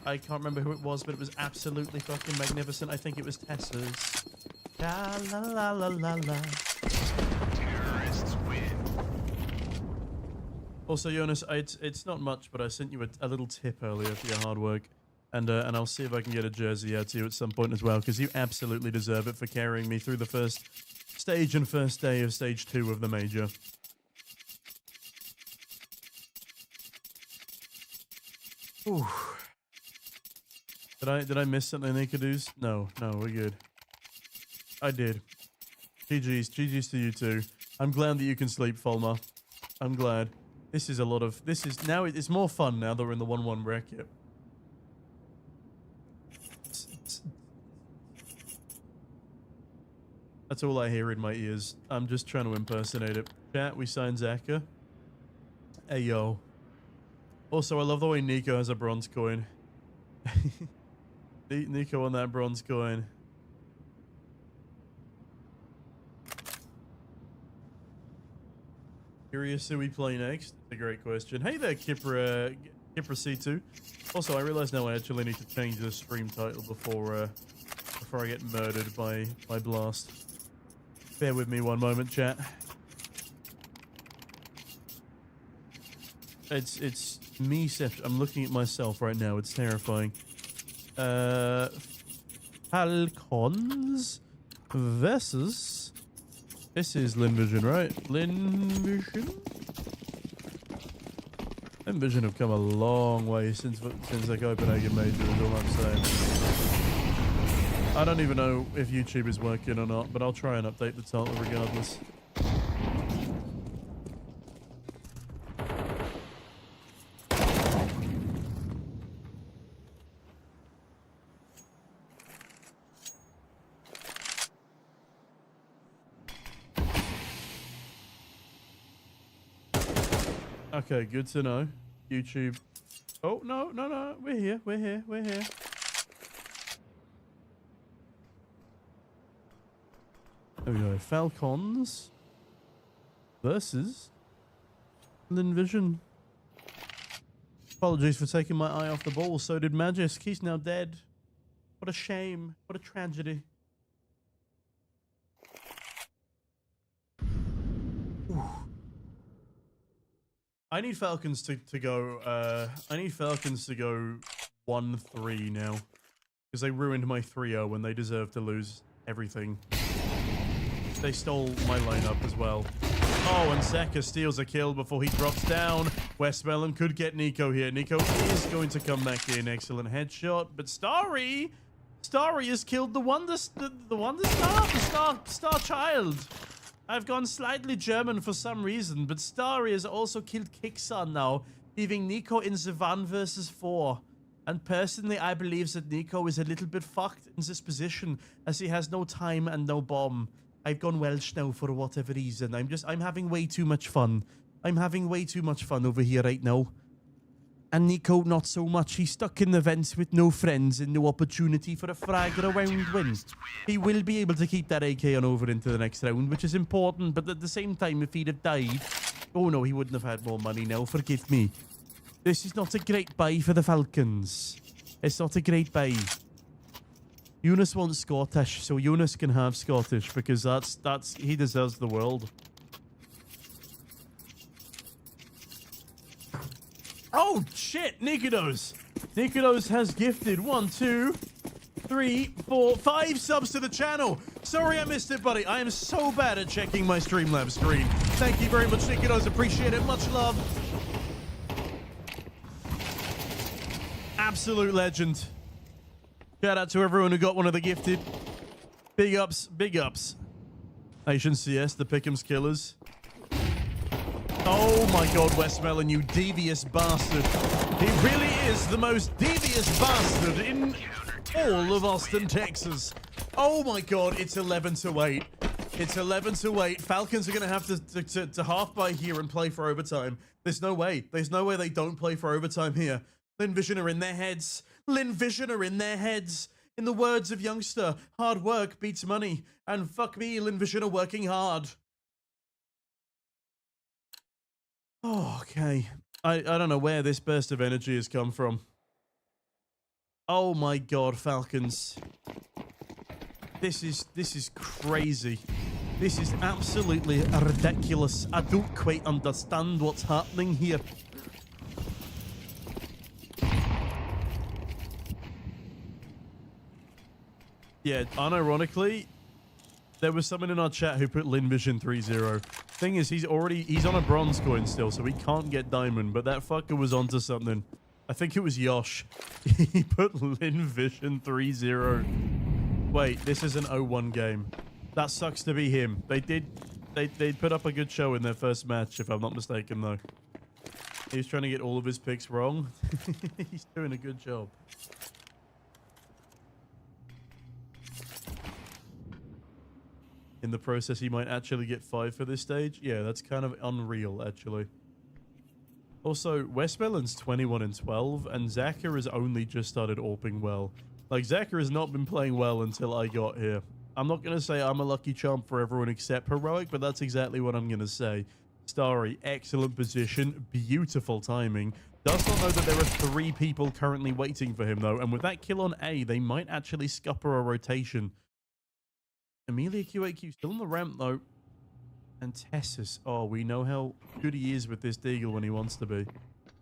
I can't remember who it was, but it was absolutely fucking magnificent. I think it was Tessa's. Sha-la-la-la-la-la. Terrorists win. Also, Jonas, it's not much, but I sent you a little tip earlier for your hard work. And I'll see if I can get a jersey out to you at some point as well, because you absolutely deserve it for carrying me through the first stage and first day of stage 2 of the major. Ooh. Did I miss something they could do? No, we're good. I did. GG's to you too. I'm glad that you can sleep, Fulma. I'm glad. This is now it's more fun now that we're in the 1-1 bracket. That's all I hear in my ears. I'm just trying to impersonate it. Chat, we signed Zaka. Hey, yo. Also, I love the way Nico has a bronze coin. Nico on that bronze coin. Curious who we play next? That's a great question. Hey there, Kipra C2. Also, I realize now I actually need to change the stream title before I get murdered by Blast. Bear with me one moment, chat. It's me, Seth. I'm looking at myself right now. It's terrifying. Falcons versus. This is Lynn Vision, right? Lynn Vision. Lynn Vision have come a long way since the Copenhagen Major. Is all I'm saying. I don't even know if YouTube is working or not, but I'll try and update the title regardless. Okay, good to know. YouTube. Oh, no. We're here. There we go. Falcons versus Lynn Vision. Apologies for taking my eye off the ball. So did Magisk. He's now dead. What a shame. What a tragedy. Ooh. I need Falcons to go. I need Falcons to go 1-3 now, because they ruined my 3-0 when they deserve to lose everything. They stole my lineup as well. Oh, and Zaka steals a kill before he drops down. Westmelon could get Nico here. Nico is going to come back in. Excellent headshot, but Starry has killed the Wonder Star, the Star Child. I've gone slightly German for some reason, but Starry has also killed Kixon now, leaving Nico in the 1 versus 4. And personally, I believe that Nico is a little bit fucked in this position, as he has no time and no bomb. I've gone Welsh now for whatever reason. I'm having way too much fun. I'm having way too much fun over here right now. And Nico, not so much. He's stuck in the vents with no friends and no opportunity for a frag or a round win. He will be able to keep that AK on over into the next round, which is important. But at the same time, if he'd have died... Oh no, he wouldn't have had more money now. Forgive me. This is not a great buy for the Falcons. It's not a great buy. Eunice wants Scottish, so Eunice can have Scottish, because he deserves the world. shit. Nikodos. Nikodos has gifted 1, 2, 3, 4, 5 subs to the channel. Sorry I missed it, buddy. I am so bad at checking my Streamlabs screen. Thank you very much, Nikodos. Appreciate it. Much love. Absolute legend. Shout out to everyone who got one of the gifted. Big ups, big ups. Asian CS, the Pick'ems killers. Oh my god, Westmelon, you devious bastard. He really is the most devious bastard in all of Austin, Texas. Oh my god, it's 11-8. It's 11-8. Falcons are going to have to half by here and play for overtime. There's no way. There's no way they don't play for overtime here. Lynn Vision are in their heads. Lynn Vision are in their heads. In the words of Youngster, hard work beats money. And fuck me, Lynn Vision are working hard. Oh, okay. I don't know where this burst of energy has come from. Oh my god, Falcons. This is crazy. This is absolutely ridiculous. I don't quite understand what's happening here. Yeah, unironically, there was someone in our chat who put Lynn Vision 3-0. Thing is, he's on a bronze coin still, so he can't get diamond, but that fucker was onto something. I think it was Yosh. He put Lynn Vision 3-0. Wait, this is an 0-1 game. That sucks to be him. They put up a good show in their first match, if I'm not mistaken, though. He's trying to get all of his picks wrong. He's doing a good job. In the process, he might actually get 5 for this stage. Yeah, that's kind of unreal, actually. Also, Westmelon's 21-12, and Zaka has only just started AWPing well. Like, Zaka has not been playing well until I got here. I'm not going to say I'm a lucky charm for everyone except Heroic, but that's exactly what I'm going to say. Starry, excellent position, beautiful timing. Does not know that there are 3 people currently waiting for him, though, and with that kill on A, they might actually scupper a rotation. Amelia QAQ still on the ramp, though. And Tessus. Oh, we know how good he is with this Deagle when he wants to be.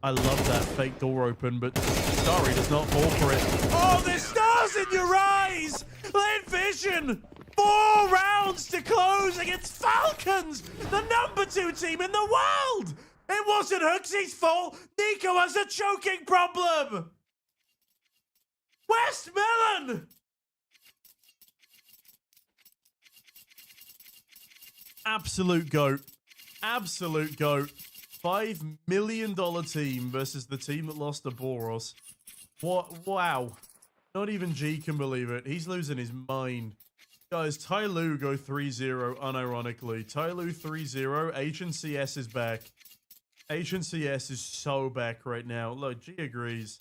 I love that fake door open, but Starry does not fall for it. Oh, there's stars in your eyes! Lynn Vision! 4 rounds to close against Falcons! The #2 team in the world! It wasn't Hooksy's fault! Nico has a choking problem! Westmelon! Absolute GOAT. Absolute GOAT. $5 million team versus the team that lost to Boros. What? Wow. Not even G can believe it. He's losing his mind. Guys, Ty Lu go 3-0 unironically. Ty Lu 3-0. HNCS is back. HNCS is so back right now. Look, G agrees.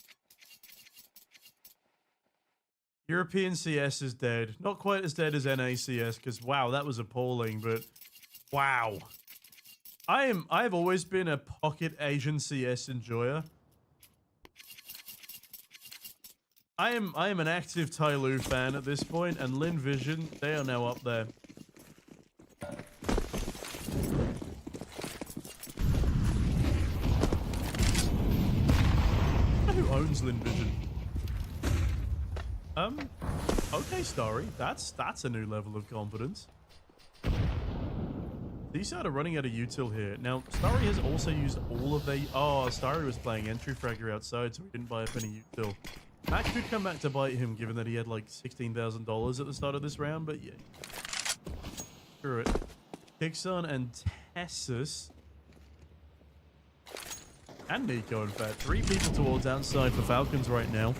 European CS is dead. Not quite as dead as NACS, because wow, that was appalling, but wow. I've always been a pocket Asian CS enjoyer. I am an active Ty Lu fan at this point, and Lynn Vision, they are now up there. Who owns Lynn Vision? Okay, Starry. That's a new level of confidence. These started running out of util here. Now, Starry has also used all of the... Oh, Starry was playing entry fragger outside, so he didn't buy up any util. That could come back to bite him, given that he had like $16,000 at the start of this round, but yeah. Screw it. Kixon and Tessus. And Nico, in fact. 3 people towards outside for Falcons right now.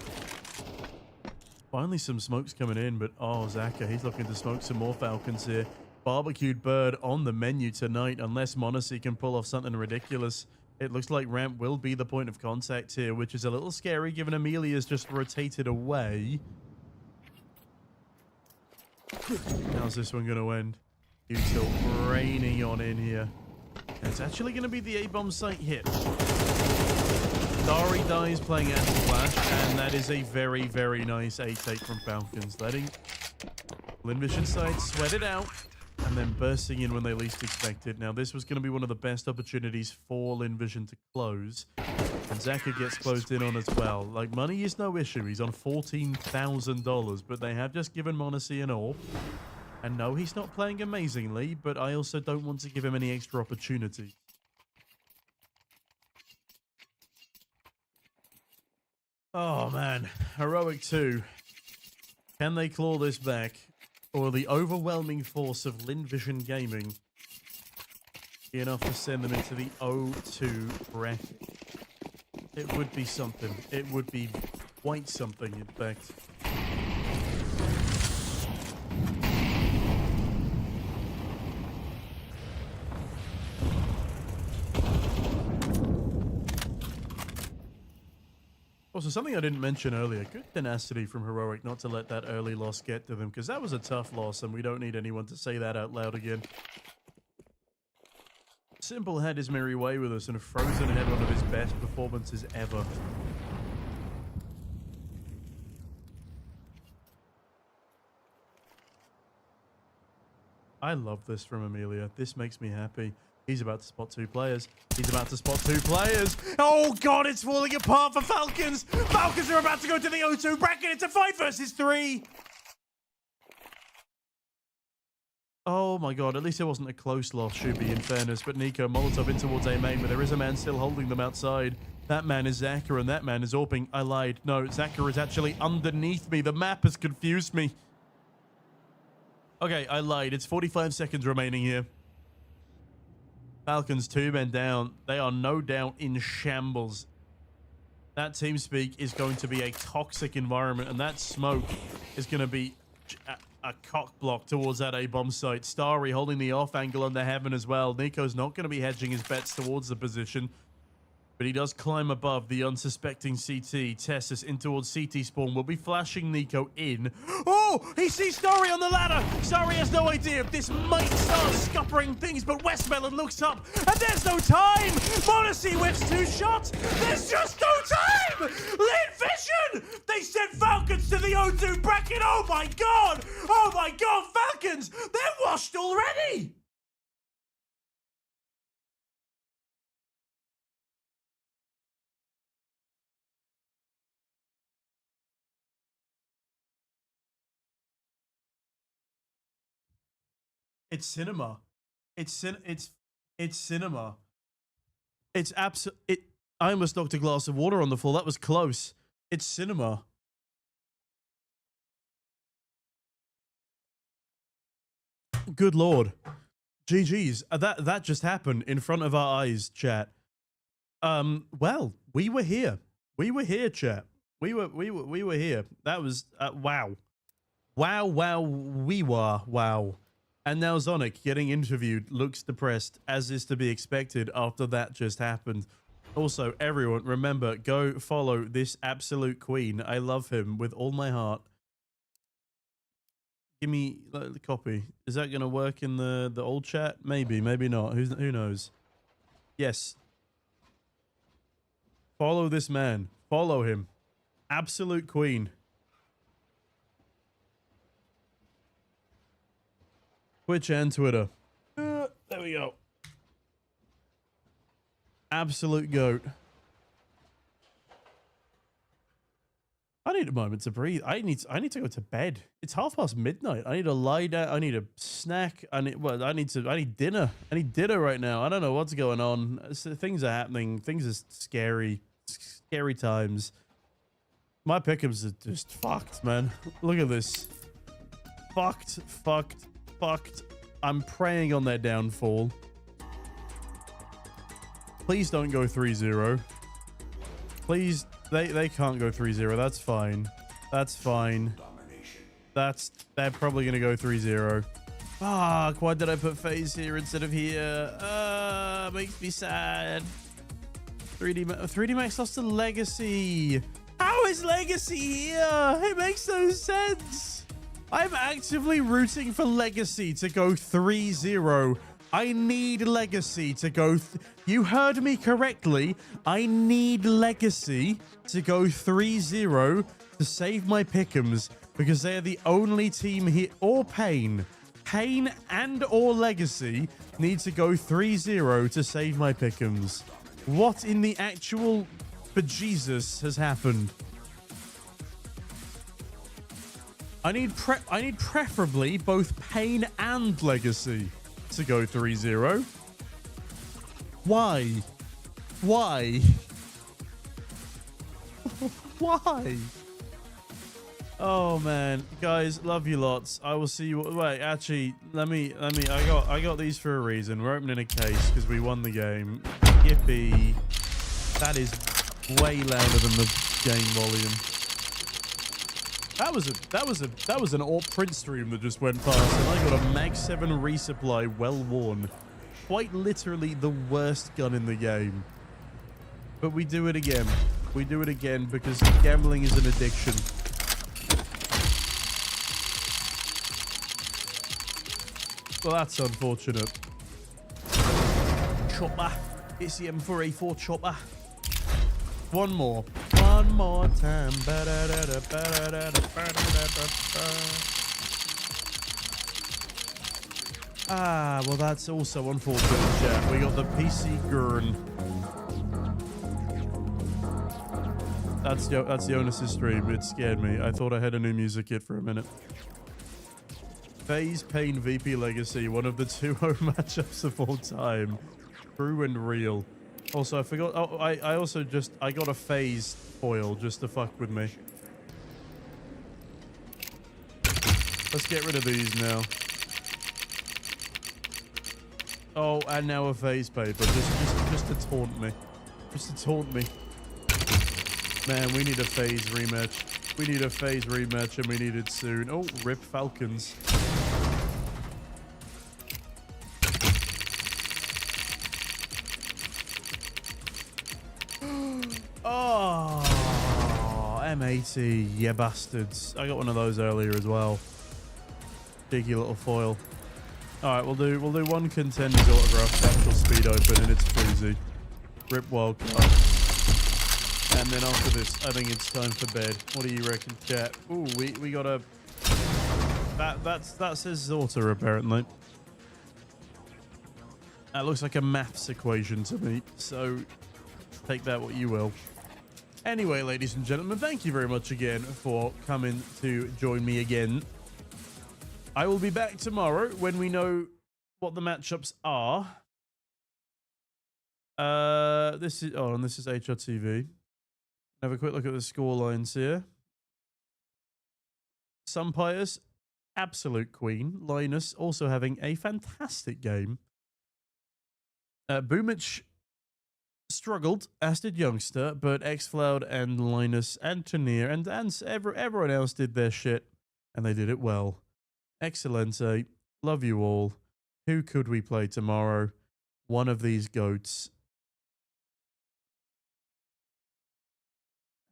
Finally some smokes coming in, but oh, Zaka, he's looking to smoke some more Falcons here. Barbecued bird on the menu tonight, unless Monacy can pull off something ridiculous. It looks like ramp will be the point of contact here, which is a little scary given Amelia's just rotated away. How's this one going to end? Util raining on in here. And it's actually going to be the A-bomb site hit. Dari dies playing anti-flash, and that is a very, very nice A take from Falcons. Letting Lynn Vision side sweat it out. and then bursting in when they least expect it. Now, this was going to be one of the best opportunities for Lynn Vision to close. And Zaka gets closed in on as well. Like, money is no issue. He's on $14,000, but they have just given Monacy an AWP. And no, he's not playing amazingly, but I also don't want to give him any extra opportunity. Oh, man. Heroic 2. Can they claw this back? Or the overwhelming force of Lynn Vision Gaming be enough to send them into the 0-2 bracket? It would be something. It would be quite something, in fact. Also, something I didn't mention earlier, good tenacity from Heroic not to let that early loss get to them, because that was a tough loss, and we don't need anyone to say that out loud again. Simple had his merry way with us, and Frozen had one of his best performances ever. I love this from Amelia. This makes me happy. He's about to spot 2 players. He's about to spot 2 players. Oh, God, it's falling apart for Falcons. Falcons are about to go to the 0-2 bracket. It's a 5 versus 3. Oh, my God. At least it wasn't a close loss, Shubi, in fairness. But Nico, Molotov in towards A main, but there is a man still holding them outside. That man is Zaka, and that man is AWPing. I lied. No, Zaka is actually underneath me. The map has confused me. Okay, I lied. It's 45 seconds remaining here. Falcons 2 men down. They are no doubt in shambles. That TeamSpeak is going to be a toxic environment, and that smoke is going to be a cock block towards that A-bomb site. Starry holding the off angle under heaven as well. Nico's not going to be hedging his bets towards the position, but he does climb above the unsuspecting CT. Tessus in towards CT spawn. Will be flashing Nico in. Oh, he sees Starry on the ladder. Starry has no idea if this might start scuppering things, but Westmelon looks up, and there's no time. Monacy whips 2 shots. There's just no time. Lynn Vision. They sent Falcons to the 0-2 bracket. Oh, my God. Oh, my God. Falcons, they're washed already. It's cinema. It's cinema. It's I almost knocked a glass of water on the floor. That was close. It's cinema. Good Lord. GG's. That just happened in front of our eyes, chat. Well, we were here. We were here, chat. We were here. That was wow. Wow, we were. Wow. And now Zonic getting interviewed looks depressed, as is to be expected after that just happened. Also, everyone, remember, go follow this absolute queen. I love him with all my heart. Give me the copy. Is that going to work in the old chat? Maybe, maybe not. Who knows? Yes. Follow this man. Follow him. Absolute queen. Twitch and Twitter. There we go. Absolute goat. I need a moment to breathe. I need to go to bed. It's midnight. I need to lie down. I need a snack. I need dinner. I need dinner right now. I don't know what's going on. Things are happening. Things are scary. Scary times. My pick'ems are just fucked, man. Look at this. Fucked. I'm praying on their downfall. Please don't go 3-0. Please, they can't go 3-0. That's fine. That's fine. They're probably gonna go 3-0. Fuck, why did I put FaZe here instead of here? Makes me sad. 3D Max lost to Legacy. How is Legacy here? It makes no sense. I'm actively rooting for Legacy to go 3-0. I need Legacy to go... You heard me correctly. I need Legacy to go 3-0 to save my pick'ems, because they are the only team here... Or Pain. Pain and or Legacy need to go 3-0 to save my pick'ems. What in the actual bejesus has happened? I need preferably both Pain and Legacy to go 3-0. Why? Why? Why? Oh man, guys, love you lots. I will see you. Wait, actually, let me. I got these for a reason. We're opening a case because we won the game. Yippee! That is way louder than the game volume. That was an AWP print stream that just went past, and I got a Mag 7 resupply, well worn. Quite literally the worst gun in the game. But we do it again. We do it again because gambling is an addiction. Well, that's unfortunate. Chopper. It's the M4A4 chopper. One more. One more time. Ah, well, that's also unfortunate, chat. We got the PC Gurn. That's the onus stream. It scared me. I thought I had a new music kit for a minute. FaZe Pain VP Legacy, one of the 2-0 matchups of all time. True and real. Also, I forgot. Oh, I got a FaZe foil just to fuck with me. Let's get rid of these now. Oh, and now a FaZe paper, just to taunt me. Just to taunt me. Man, we need a FaZe rematch. We need a FaZe rematch, and we need it soon. Oh, rip Falcons. Oh, M80, yeah, bastards. I got one of those earlier as well. Cheeky little foil. All right, we'll do one contender's autograph, actual speed open, and it's freezy. Rip wildcard. And then after this, I think it's time for bed. What do you reckon, chat? Ooh, we got a... That says Zorta, apparently. That looks like a maths equation to me, so take that what you will. Anyway, ladies and gentlemen, thank you very much again for coming to join me again. I will be back tomorrow when we know what the matchups are. This is HRTV. Have a quick look at the score lines here. Sumpires, absolute queen. Linus also having a fantastic game. Boomich struggled, as did Youngster, but Xfloud and Linus and Tanier and everyone else did their shit, and they did it well. Excellente. Love you all. Who could we play tomorrow? One of these goats.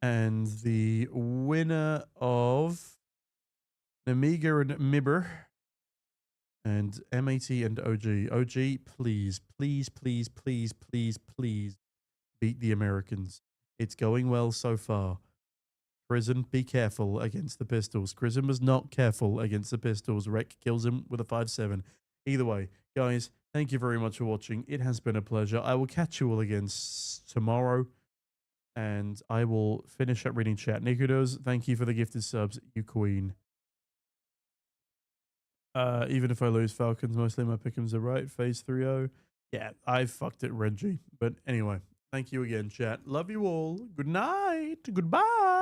And the winner of Namiga and Mibber and M80 and OG. OG, please, please, please, please, please, please beat the Americans. It's going well so far. Prison, be careful against the pistols. Prison was not careful against the pistols. Rek kills him with a 5-7. Either way, guys, thank you very much for watching. It has been a pleasure. I will catch you all again tomorrow. And I will finish up reading chat. Nikudos, thank you for the gifted subs, you queen. Even if I lose Falcons, mostly my pick'ems are right. Phase 3-0. Yeah, I fucked it, Reggie. But anyway, thank you again, chat. Love you all. Good night. Goodbye.